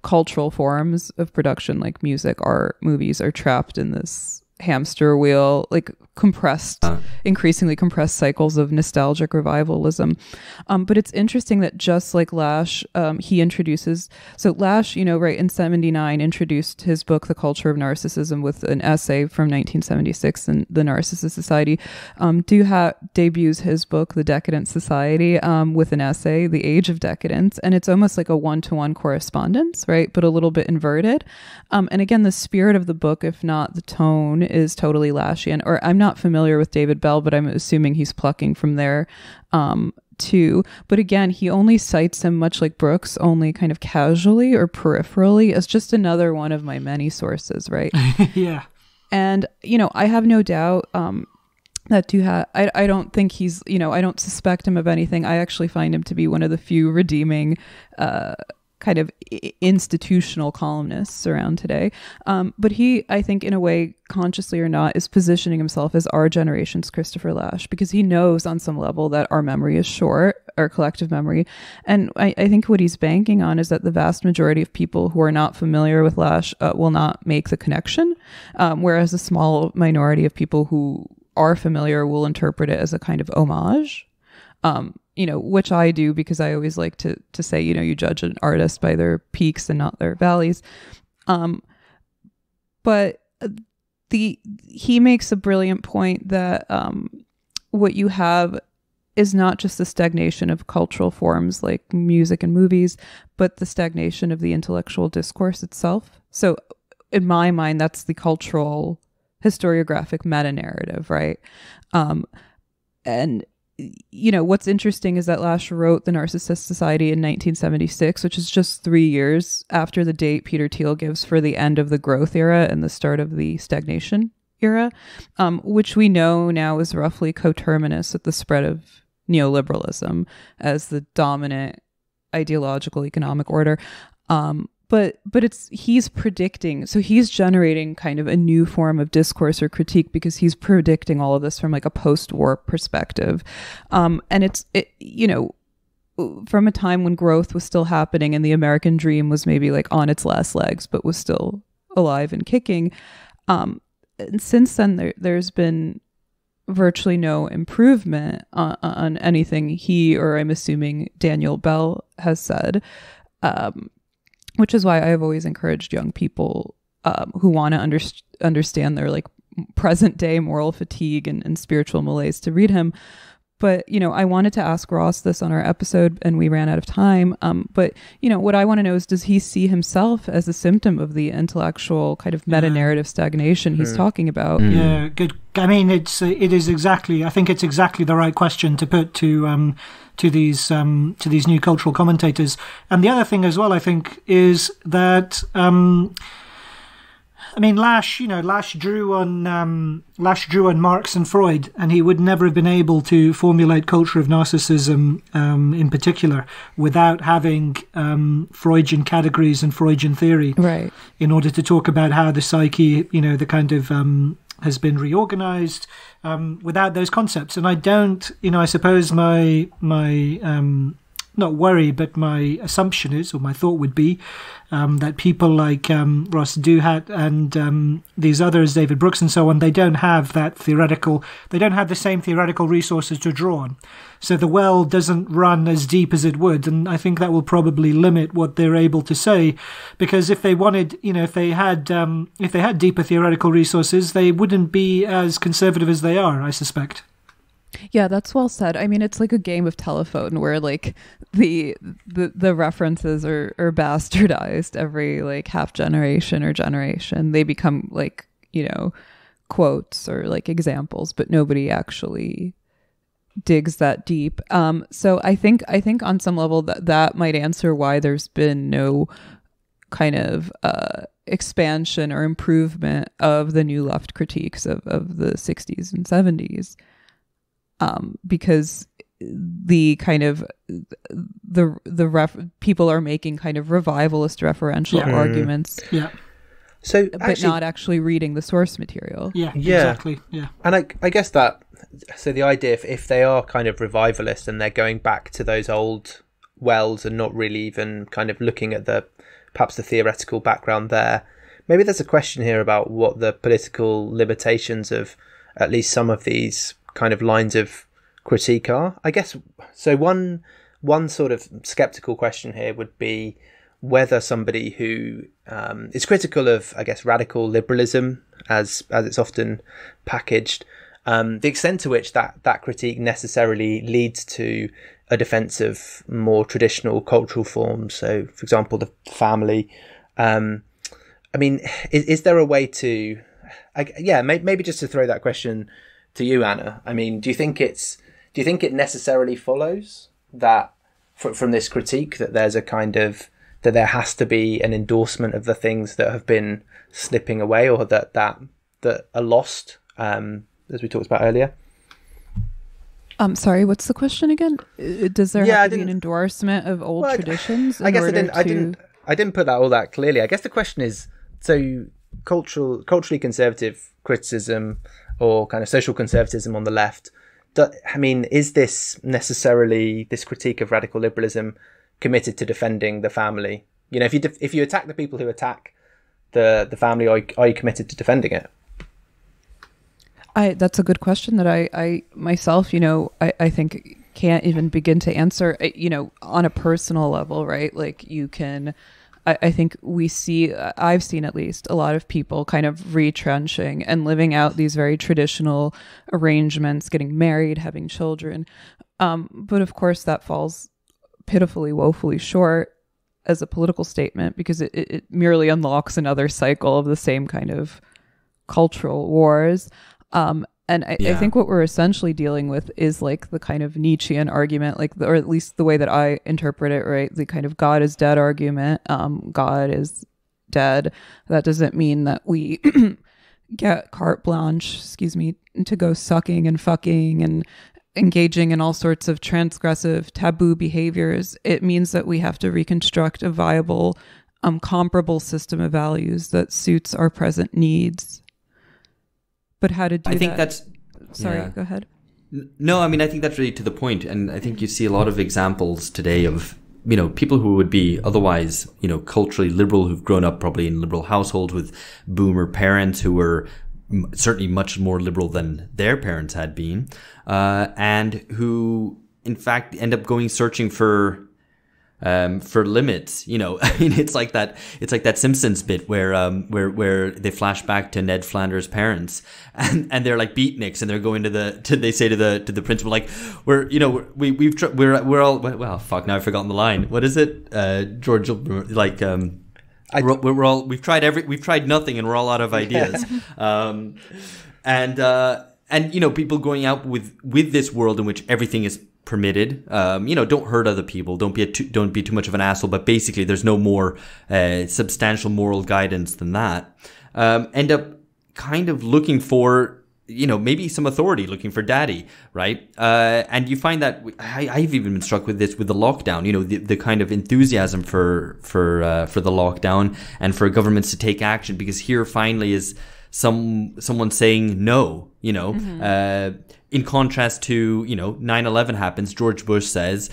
Speaker 2: cultural forms of production like music, art, movies are trapped in this hamster wheel, like increasingly compressed cycles of nostalgic revivalism. But it's interesting that just like Lasch, he introduces, so Lasch, right, in 79 introduced his book, The Culture of Narcissism, with an essay from 1976 in The Narcissist Society. Debuts his book, The Decadent Society, with an essay, The Age of Decadence. And it's almost like a one-to-one correspondence, right? But a little bit inverted. And again, the spirit of the book, if not the tone, is totally Laschian. Or I'm not familiar with David Bell, but I'm assuming he's plucking from there too. But again, he only cites him, much like Brooks, only kind of casually or peripherally, as just another one of my many sources, right?
Speaker 3: Yeah.
Speaker 2: And, I have no doubt that I don't think he's, I don't suspect him of anything. I actually find him to be one of the few redeeming kind of institutional columnists around today. But he, I think, in a way, consciously or not, is positioning himself as our generation's Christopher Lasch, because he knows on some level that our memory is short, our collective memory. And I think what he's banking on is that the vast majority of people who are not familiar with Lasch will not make the connection, whereas a small minority of people who are familiar will interpret it as a kind of homage. Which I do, because I always like to say, you judge an artist by their peaks and not their valleys. But he makes a brilliant point that what you have is not just the stagnation of cultural forms like music and movies, but the stagnation of the intellectual discourse itself. So in my mind, that's the cultural historiographic meta-narrative, right? And what's interesting is that Lasch wrote The Narcissist Society in 1976, which is just 3 years after the date Peter Thiel gives for the end of the growth era and the start of the stagnation era, which we know now is roughly coterminous with the spread of neoliberalism as the dominant ideological economic order. But he's predicting, so he's generating kind of a new form of discourse or critique because he's predicting all of this from like a post-war perspective. And it's from a time when growth was still happening and the American dream was maybe like on its last legs, but was still alive and kicking. And since then, there's been virtually no improvement on anything he, or I'm assuming Daniel Bell, has said. Which is why I've always encouraged young people who want to understand their like present day moral fatigue and spiritual malaise to read him. But, I wanted to ask Ross this on our episode and we ran out of time. But, what I want to know is, does he see himself as a symptom of the intellectual kind of meta-narrative stagnation he's talking about?
Speaker 3: Yeah, good. I mean, I think it's exactly the right question to put to these new cultural commentators. And the other thing as well, I think, is that Lasch drew on Marx and Freud, and he would never have been able to formulate Culture of Narcissism in particular without having Freudian categories and Freudian theory,
Speaker 2: right? In
Speaker 3: order to talk about how the psyche, the kind of has been reorganized. Without those concepts, and I don't, I suppose my not worry, but my assumption is, or my thought would be, that people like Ross Duhat and these others, David Brooks and so on, they don't have the same theoretical resources to draw on. So the well doesn't run as deep as it would, and I think that will probably limit what they're able to say, because if they wanted, if they had deeper theoretical resources, they wouldn't be as conservative as they are, I suspect.
Speaker 2: Yeah, that's well said. I mean, it's like a game of telephone where like the references are bastardized every like half generation or generation. They become like, quotes or like examples, but nobody actually digs that deep. So I think on some level that might answer why there's been no kind of expansion or improvement of the new left critiques of the 60s and 70s. because the kind of people are making kind of revivalist referential arguments.
Speaker 3: Yeah.
Speaker 4: So,
Speaker 2: but not actually reading the source material.
Speaker 3: Yeah, exactly. Yeah.
Speaker 4: And I guess that, so the idea, if they are kind of revivalist and they're going back to those old wells and not really even kind of looking at perhaps the theoretical background there, maybe there's a question here about what the political limitations of at least some of these kind of lines of critique are. I guess, so one sort of skeptical question here would be whether somebody who is critical of, I guess, radical liberalism as it's often packaged, the extent to which that critique necessarily leads to a defense of more traditional cultural forms. So, for example, the family. I mean, is there a way to, maybe just to throw that question to you, Anna. I mean, do you think it necessarily follows that from this critique that there's a kind of, that there has to be an endorsement of the things that have been slipping away or that are lost, as we talked about earlier?
Speaker 2: Sorry, what's the question again? Does there have to be an endorsement of old traditions?
Speaker 4: I guess I didn't put that all that clearly. I guess the question is, so culturally conservative criticism or kind of social conservatism on the left, I mean, is this necessarily, this critique of radical liberalism, committed to defending the family? You know, if you attack the people who attack the family, are you committed to defending it?
Speaker 2: That's a good question that I myself, I think can't even begin to answer, on a personal level, right? Like you can, I think I've seen at least a lot of people kind of retrenching and living out these very traditional arrangements, getting married, having children. But of course that falls pitifully, woefully short as a political statement because it merely unlocks another cycle of the same kind of cultural wars. And I think what we're essentially dealing with is like the kind of Nietzschean argument, or at least the way that I interpret it, right? The kind of God is dead argument. God is dead. That doesn't mean that we get carte blanche, to go sucking and fucking and engaging in all sorts of transgressive taboo behaviors. It means that we have to reconstruct a viable, comparable system of values that suits our present needs. But how to do that? I think that's... Sorry, go ahead.
Speaker 1: No, I mean, I think that's really to the point. And I think you see a lot of examples today of, people who would be otherwise, culturally liberal, who've grown up probably in liberal households with boomer parents who were certainly much more liberal than their parents had been, and who, in fact, end up going searching for limits. I mean, it's like that Simpsons bit where they flash back to Ned Flanders' parents and they're like beatniks and they're going they say to the principal, like, we're all, well, fuck, now I've forgotten the line. What is it? George, like, we've tried nothing and we're all out of ideas. And people going out with this world in which everything is permitted, don't hurt other people, don't be too much of an asshole, but basically there's no more substantial moral guidance than that, end up kind of looking for, maybe some authority, looking for daddy, right? And you find that I've even been struck with this with the lockdown, the kind of enthusiasm for the lockdown and for governments to take action, because here finally is someone saying no, in contrast to, 9/11 happens, George Bush says,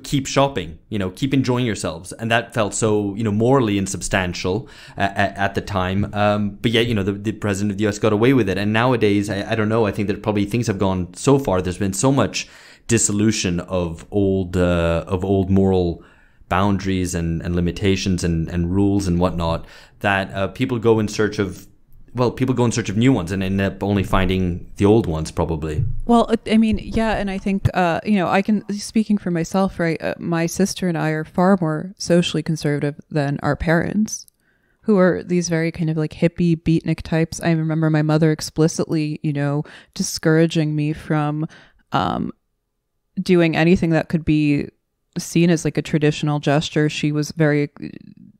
Speaker 1: keep shopping, keep enjoying yourselves. And that felt so, morally insubstantial at the time. But yet, the president of the US got away with it. And nowadays, I don't know, I think that probably things have gone so far. There's been so much dissolution of old moral boundaries and limitations and rules and whatnot, that people go in search of new ones and end up only finding the old ones, probably.
Speaker 2: Well, I mean, yeah, and I think, I can, speaking for myself, right, my sister and I are far more socially conservative than our parents, who are these very kind of like hippie beatnik types. I remember my mother explicitly, discouraging me from doing anything that could be seen as like a traditional gesture. She was very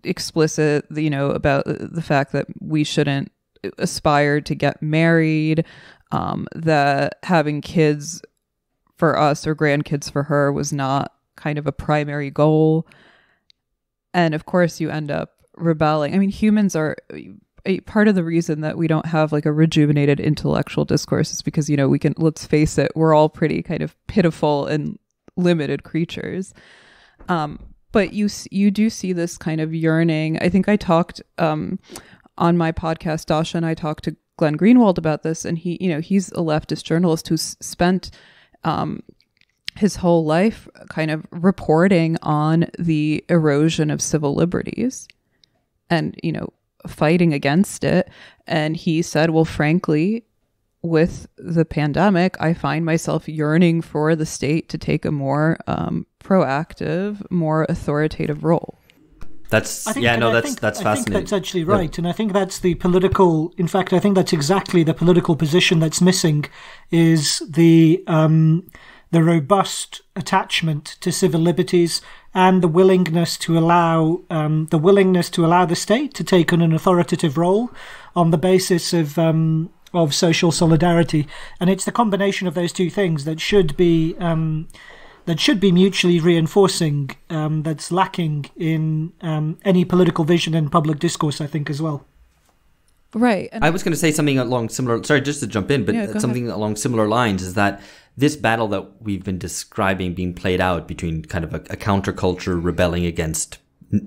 Speaker 2: explicit, about the fact that we shouldn't aspire to get married, that having kids for us or grandkids for her was not kind of a primary goal. And of course you end up rebelling. I mean, humans are a part of the reason that we don't have like a rejuvenated intellectual discourse is because, we can, let's face it, we're all pretty kind of pitiful and limited creatures. But you do see this kind of yearning. I think I talked on my podcast, Dasha and I talked to Glenn Greenwald about this, and he's a leftist journalist who's spent his whole life kind of reporting on the erosion of civil liberties and, fighting against it. And he said, well, frankly, with the pandemic, I find myself yearning for the state to take a more proactive, more authoritative role.
Speaker 1: That's fascinating.
Speaker 3: I think that's actually right. And I think that's the political, in fact, I think that's exactly the political position that's missing is the robust attachment to civil liberties and the willingness to allow the state to take on an authoritative role on the basis of social solidarity. And it's the combination of those two things that should be mutually reinforcing, that's lacking in any political vision and public discourse, I think, as well.
Speaker 2: Right. And
Speaker 1: I was going to say something along similar, sorry, just to jump in, but something along similar lines is that this battle that we've been describing being played out between kind of a counterculture rebelling against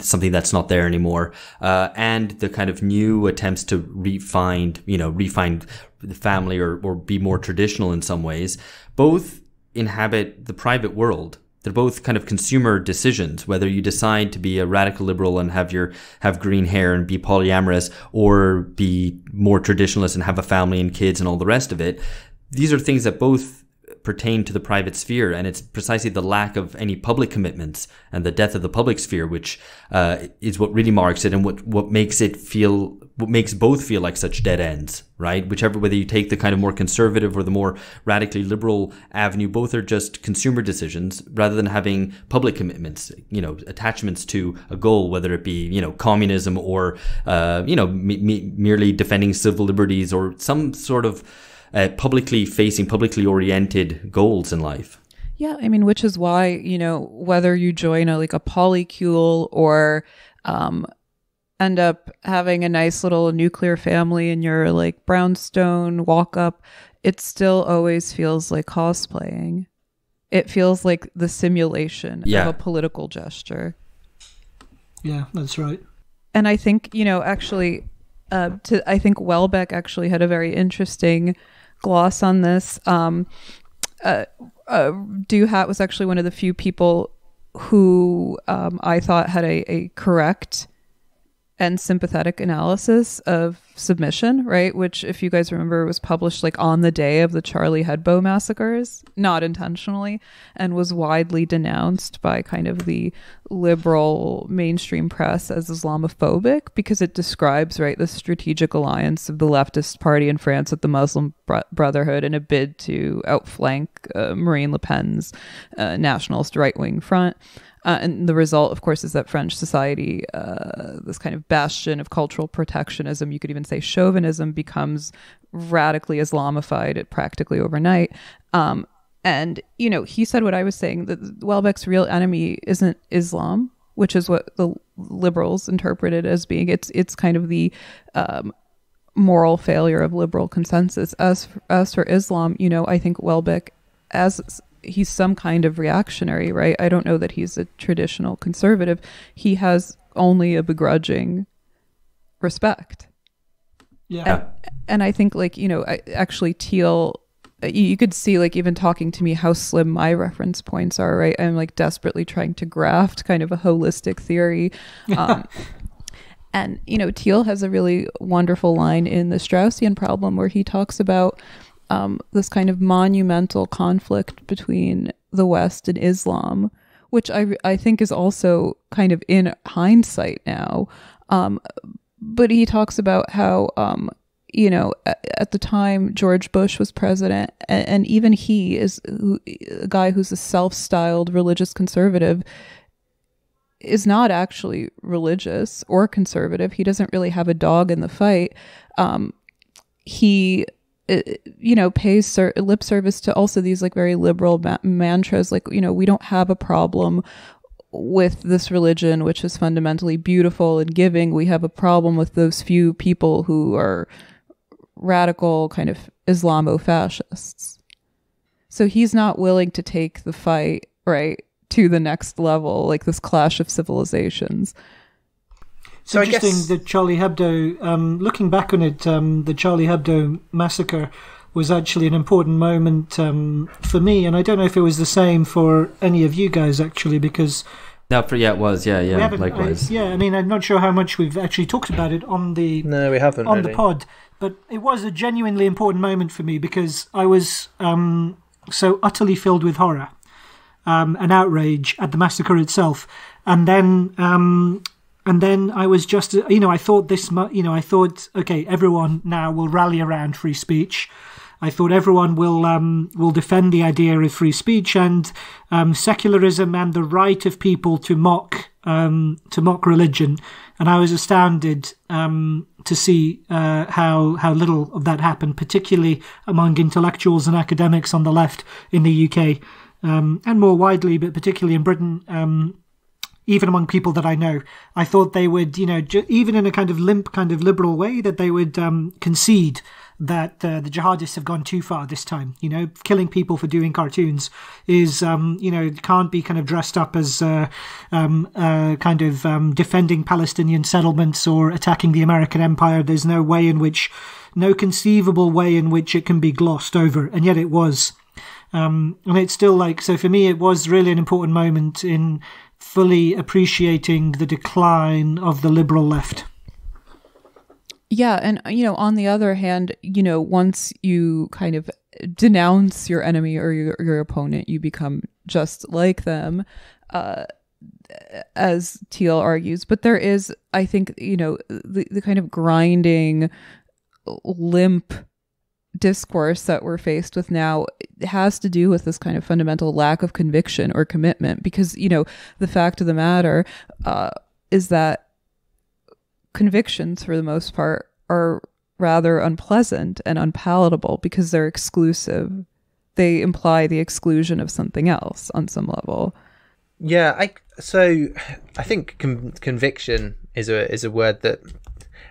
Speaker 1: something that's not there anymore, and the kind of new attempts to refine the family or be more traditional in some ways, both inhabit the private world. They're both kind of consumer decisions, whether you decide to be a radical liberal and have green hair and be polyamorous, or be more traditionalist and have a family and kids and all the rest of it. These are things that both pertain to the private sphere, and it's precisely the lack of any public commitments and the death of the public sphere which is what really marks it, and what makes both feel like such dead ends, right? Whether you take the kind of more conservative or the more radically liberal avenue, both are just consumer decisions rather than having public commitments, attachments to a goal, whether it be communism or merely defending civil liberties or some sort of publicly oriented goals in life.
Speaker 2: Yeah, I mean, which is why, whether you join a polycule or end up having a nice little nuclear family in your brownstone walk up, it still always feels like cosplaying. It feels like the simulation of a political gesture.
Speaker 3: Yeah, that's right.
Speaker 2: And I think, actually, I think Welbeck actually had a very interesting gloss on this. Duhat was actually one of the few people who I thought had a correct and sympathetic analysis of submission, right? Which, if you guys remember, was published on the day of the Charlie Hebdo massacres, not intentionally, and was widely denounced by kind of the liberal mainstream press as Islamophobic because it describes, right, the strategic alliance of the leftist party in France with the Muslim Brotherhood in a bid to outflank Marine Le Pen's nationalist right-wing front. And the result, of course, is that French society, this kind of bastion of cultural protectionism, you could even say chauvinism, becomes radically Islamified practically overnight. And, he said what I was saying, that Welbeck's real enemy isn't Islam, which is what the liberals interpret it as being. It's kind of the moral failure of liberal consensus. As for Islam, I think Welbeck, he's some kind of reactionary, right? I don't know that he's a traditional conservative. He has only a begrudging respect.
Speaker 3: Yeah.
Speaker 2: And I think actually Thiel, you could see even talking to me how slim my reference points are, right? I'm desperately trying to graft kind of a holistic theory. And, Thiel has a really wonderful line in The Straussian Problem where he talks about this kind of monumental conflict between the West and Islam, which I think is also kind of in hindsight now. But he talks about how, at the time George Bush was president, and even he is a guy who's a self-styled religious conservative, is not actually religious or conservative. He doesn't really have a dog in the fight. He pays lip service to also these like very liberal mantras, like, we don't have a problem with this religion, which is fundamentally beautiful and giving. We have a problem with those few people who are radical kind of Islamo-fascists. So he's not willing to take the fight, right, to the next level, like this clash of civilizations.
Speaker 3: It's interesting that Charlie Hebdo, looking back on it, the Charlie Hebdo massacre was actually an important moment for me, and I don't know if it was the same for any of you guys, actually, because...
Speaker 1: it was, likewise.
Speaker 3: I'm not sure how much we've actually talked about it on the...
Speaker 4: No, we haven't,
Speaker 3: on the pod, but it was a genuinely important moment for me because I was so utterly filled with horror and outrage at the massacre itself, and then I was just, I thought, okay, everyone now will rally around free speech. I thought everyone will defend the idea of free speech and secularism and the right of people to mock religion. And I was astounded to see how little of that happened, particularly among intellectuals and academics on the left in the UK, and more widely, but particularly in Britain. Even among people that I know, I thought they would, even in a kind of limp, kind of liberal way, that they would concede that the jihadists have gone too far this time. Killing people for doing cartoons is, can't be kind of dressed up as defending Palestinian settlements or attacking the American empire. There's no conceivable way in which it can be glossed over, and yet it was. And it's still so for me, it was really an important moment in fully appreciating the decline of the liberal left.
Speaker 2: Yeah, and on the other hand, once you kind of denounce your enemy or your opponent, you become just like them, as Thiel argues. But there is, I think, the kind of grinding, limp discourse that we're faced with now has to do with this kind of fundamental lack of conviction or commitment, because the fact of the matter is that convictions for the most part are rather unpleasant and unpalatable because they're exclusive. They imply the exclusion of something else on some level.
Speaker 4: Yeah, I think conviction is a word that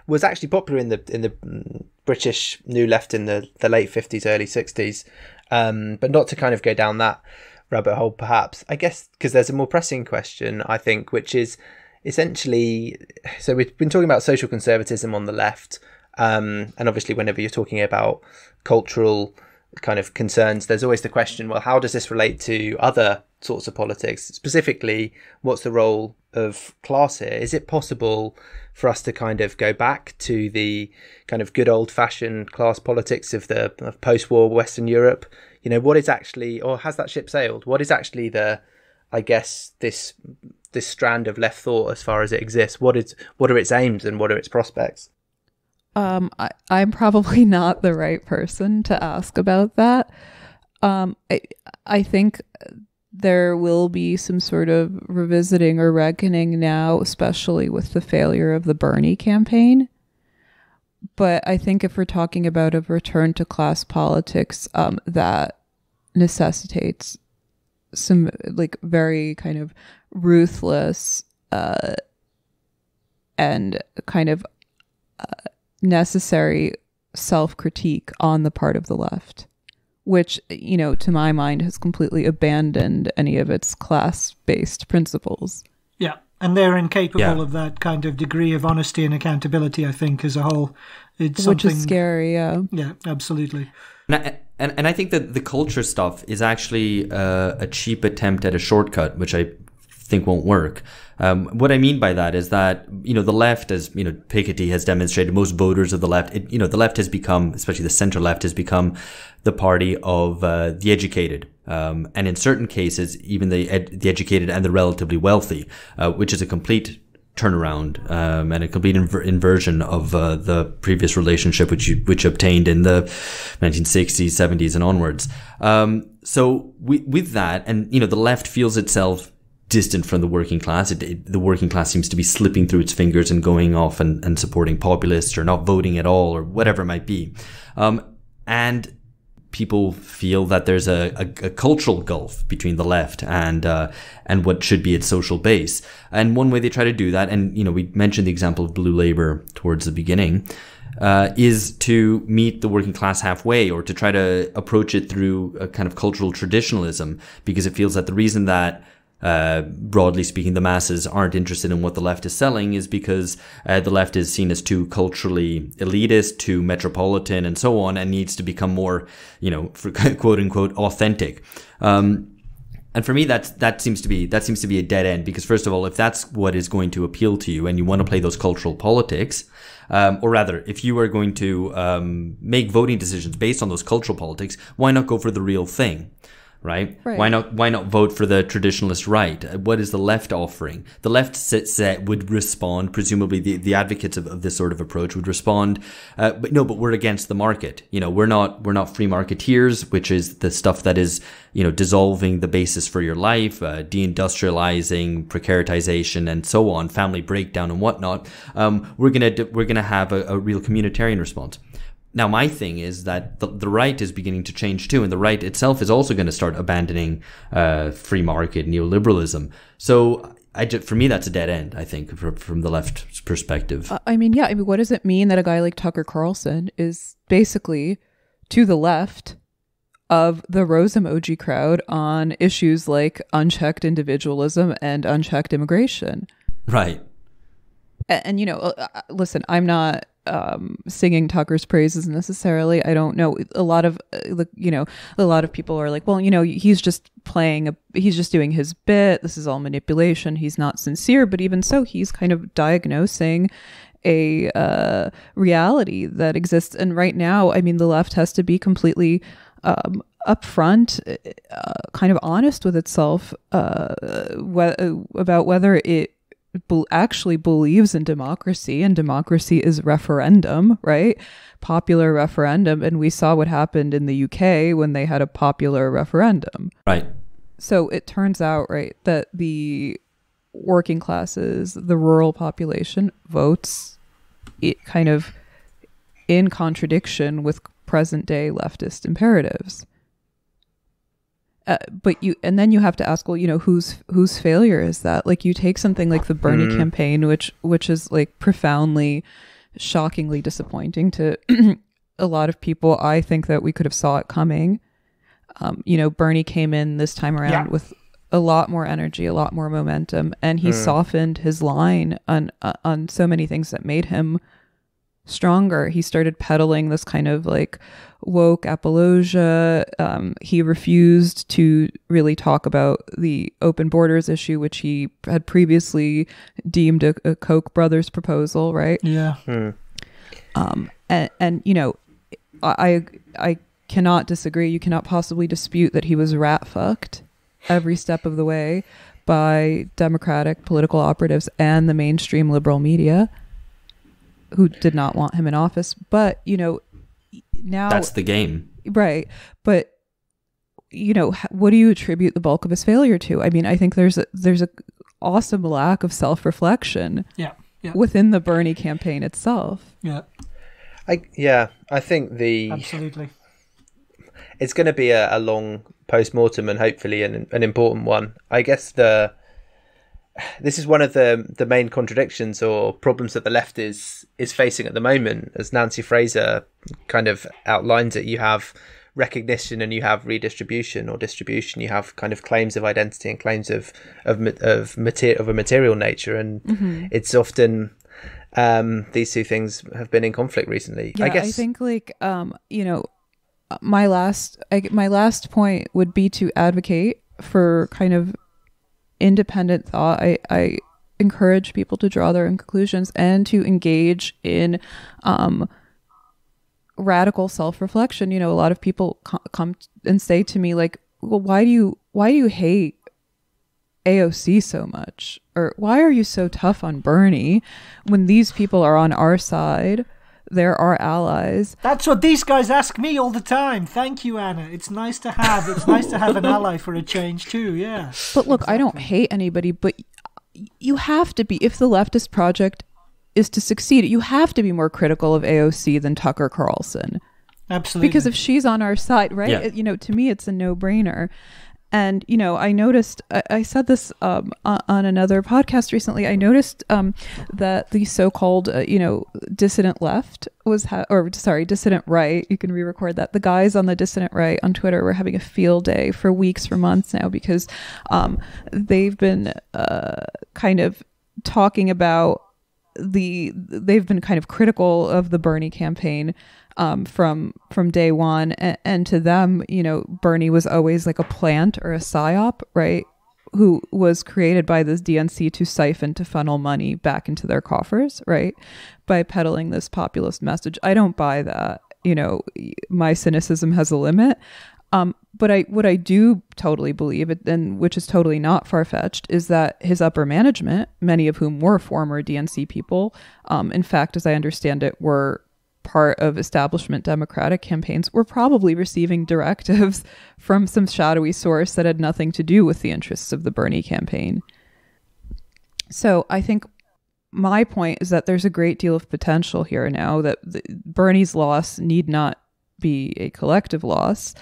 Speaker 4: was actually popular in the British New Left in the late 50s, early 60s, but not to kind of go down that rabbit hole, perhaps. I guess because there's a more pressing question, I think, which is essentially, so we've been talking about social conservatism on the left, and obviously whenever you're talking about cultural kind of concerns, there's always the question, well, how does this relate to other sorts of politics? Specifically, what's the role of class here? Is it possible for us to kind of go back to the kind of good old-fashioned class politics of post-war Western Europe? What is actually, or has that ship sailed? What is actually this strand of left thought as far as it exists? What are its aims and what are its prospects?
Speaker 2: I'm probably not the right person to ask about that. I think there will be some sort of revisiting or reckoning now, especially with the failure of the Bernie campaign. But I think if we're talking about a return to class politics, that necessitates some very kind of ruthless and kind of necessary self-critique on the part of the left, which, to my mind, has completely abandoned any of its class-based principles.
Speaker 3: Yeah, and they're incapable of that kind of degree of honesty and accountability, I think, as a whole.
Speaker 2: Which is scary, yeah.
Speaker 3: Yeah, absolutely.
Speaker 1: And I think that the culture stuff is actually a cheap attempt at a shortcut, which I think won't work. What I mean by that is that, the left, as, Piketty has demonstrated, most voters of the left, the left has become, especially the center left, has become the party of the educated. And in certain cases, even the educated and the relatively wealthy, which is a complete turnaround and a complete inversion of the previous relationship which obtained in the 1960s, 70s and onwards. So with that, and, the left feels itself distant from the working class. The working class seems to be slipping through its fingers and going off and supporting populists or not voting at all or whatever it might be. and people feel that there's a cultural gulf between the left and what should be its social base. And one way they try to do that, and we mentioned the example of blue labor towards the beginning, is to meet the working class halfway, or to try to approach it through a kind of cultural traditionalism, because it feels that the reason that broadly speaking, the masses aren't interested in what the left is selling is because the left is seen as too culturally elitist, too metropolitan, and so on, and needs to become more, for quote unquote, authentic. And for me, that seems to be a dead end, because first of all, if that's what is going to appeal to you and you want to play those cultural politics, or rather, if you are going to make voting decisions based on those cultural politics, why not go for the real thing? Right? Why not vote for the traditionalist right? What is the left offering? The left would respond, presumably the advocates of this sort of approach would respond, but we're against the market. We're not free marketeers, which is the stuff that is, dissolving the basis for your life, deindustrializing, precaritization, and so on, family breakdown and whatnot. We're gonna have a real communitarian response. Now, my thing is that the right is beginning to change too, and the right itself is also going to start abandoning free market neoliberalism. So, for me, that's a dead end, I think, from the left's perspective.
Speaker 2: What does it mean that a guy like Tucker Carlson is basically to the left of the rose emoji crowd on issues like unchecked individualism and unchecked immigration?
Speaker 1: Right.
Speaker 2: And listen, I'm not singing Tucker's praises necessarily. I don't know. A lot of people are like, well, he's just he's just doing his bit. This is all manipulation. He's not sincere. But even so, he's kind of diagnosing a reality that exists. And right now, the left has to be completely upfront, kind of honest with itself about whether it actually believes in democracy, and democracy is referendum, right? Popular referendum. And we saw what happened in the UK when they had a popular referendum.
Speaker 1: Right.
Speaker 2: So it turns out, right, that the working classes, the rural population votes it kind of in contradiction with present day leftist imperatives. But then you have to ask, well, whose failure is that? Like, you take something like the Bernie campaign, which is like profoundly, shockingly disappointing to a lot of people. I think that we could have saw it coming. Bernie came in this time around with a lot more energy, a lot more momentum, and he softened his line on so many things that made him stronger. He started peddling this kind of like woke apologia. He refused to really talk about the open borders issue, which he had previously deemed a Koch brothers proposal, right?
Speaker 3: Yeah.
Speaker 2: I cannot disagree. You cannot possibly dispute that he was rat fucked every step of the way by Democratic political operatives and the mainstream liberal media, who did not want him in office. But, now
Speaker 1: that's the game.
Speaker 2: Right. But, what do you attribute the bulk of his failure to? I think there's a awesome lack of self-reflection within the Bernie campaign itself.
Speaker 3: Yeah.
Speaker 4: I think
Speaker 3: absolutely.
Speaker 4: It's going to be a long post-mortem, and hopefully an important one. I guess this is one of the main contradictions or problems that the left is facing at the moment. As Nancy Fraser kind of outlines it, you have recognition and you have redistribution or distribution. You have kind of claims of identity and claims of a material nature, and it's often these two things have been in conflict recently.
Speaker 2: Yeah,
Speaker 4: I guess
Speaker 2: I think my last point would be to advocate for kind of independent thought. I encourage people to draw their own conclusions and to engage in radical self-reflection. A lot of people come and say to me like, well, why do you hate AOC so much? Or why are you so tough on Bernie when these people are on our side? They're our allies.
Speaker 3: That's what these guys ask me all the time. Thank you, Anna. It's nice to have an ally for a change too. Yeah.
Speaker 2: But look, exactly. I don't hate anybody, but you have to be, if the leftist project is to succeed, you have to be more critical of AOC than Tucker Carlson.
Speaker 3: Absolutely.
Speaker 2: Because if she's on our side, right?
Speaker 1: Yeah.
Speaker 2: To me, it's a no-brainer. And, I noticed, I said this on another podcast recently, I noticed that the so-called, dissident left dissident right, you can re-record that. The guys on the dissident right on Twitter were having a field day for weeks, for months now, because they've been kind of talking about they've been kind of critical of the Bernie campaign from day one, and to them, Bernie was always like a plant or a psyop, right? Who was created by this DNC to siphon, to funnel money back into their coffers, right? By peddling this populist message. I don't buy that. My cynicism has a limit. But what I do totally believe, and which is totally not far-fetched, is that his upper management, many of whom were former DNC people, in fact, as I understand it, were part of establishment Democratic campaigns, were probably receiving directives from some shadowy source that had nothing to do with the interests of the Bernie campaign. So I think my point is that there's a great deal of potential here now, that Bernie's loss need not be a collective loss.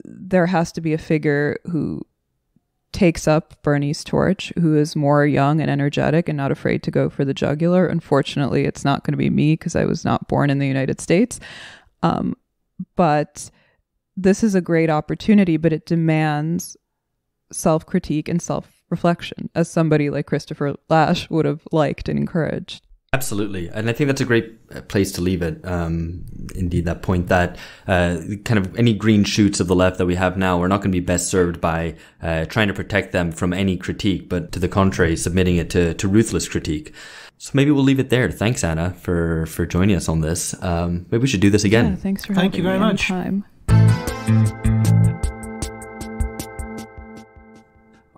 Speaker 2: There has to be a figure who takes up Bernie's torch, who is more young and energetic and not afraid to go for the jugular. Unfortunately, it's not going to be me because I was not born in the United States. But this is a great opportunity, but it demands self-critique and self-reflection, as somebody like Christopher Lasch would have liked and encouraged.
Speaker 1: Absolutely. And I think that's a great place to leave it. Indeed, that point that kind of any green shoots of the left that we have now are not going to be best served by trying to protect them from any critique, but to the contrary, submitting it to ruthless critique. So maybe we'll leave it there. Thanks, Anna, for joining us on this. Maybe we should do this again.
Speaker 2: Yeah, thanks for having me.
Speaker 3: Thank you very much.
Speaker 2: Anytime.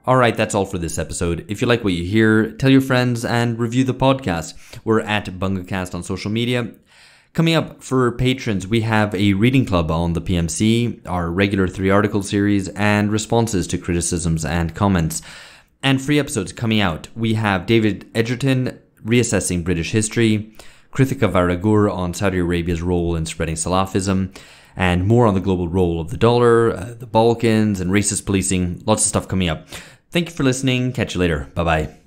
Speaker 1: All right, that's all for this episode. If you like what you hear, tell your friends and review the podcast. We're at BungaCast on social media. Coming up for patrons, we have a reading club on the PMC, our regular 3-article series, and responses to criticisms and comments. And free episodes coming out. We have David Edgerton reassessing British history, Krithika Varagur on Saudi Arabia's role in spreading Salafism, and more on the global role of the dollar, the Balkans, and racist policing. Lots of stuff coming up. Thank you for listening. Catch you later. Bye-bye.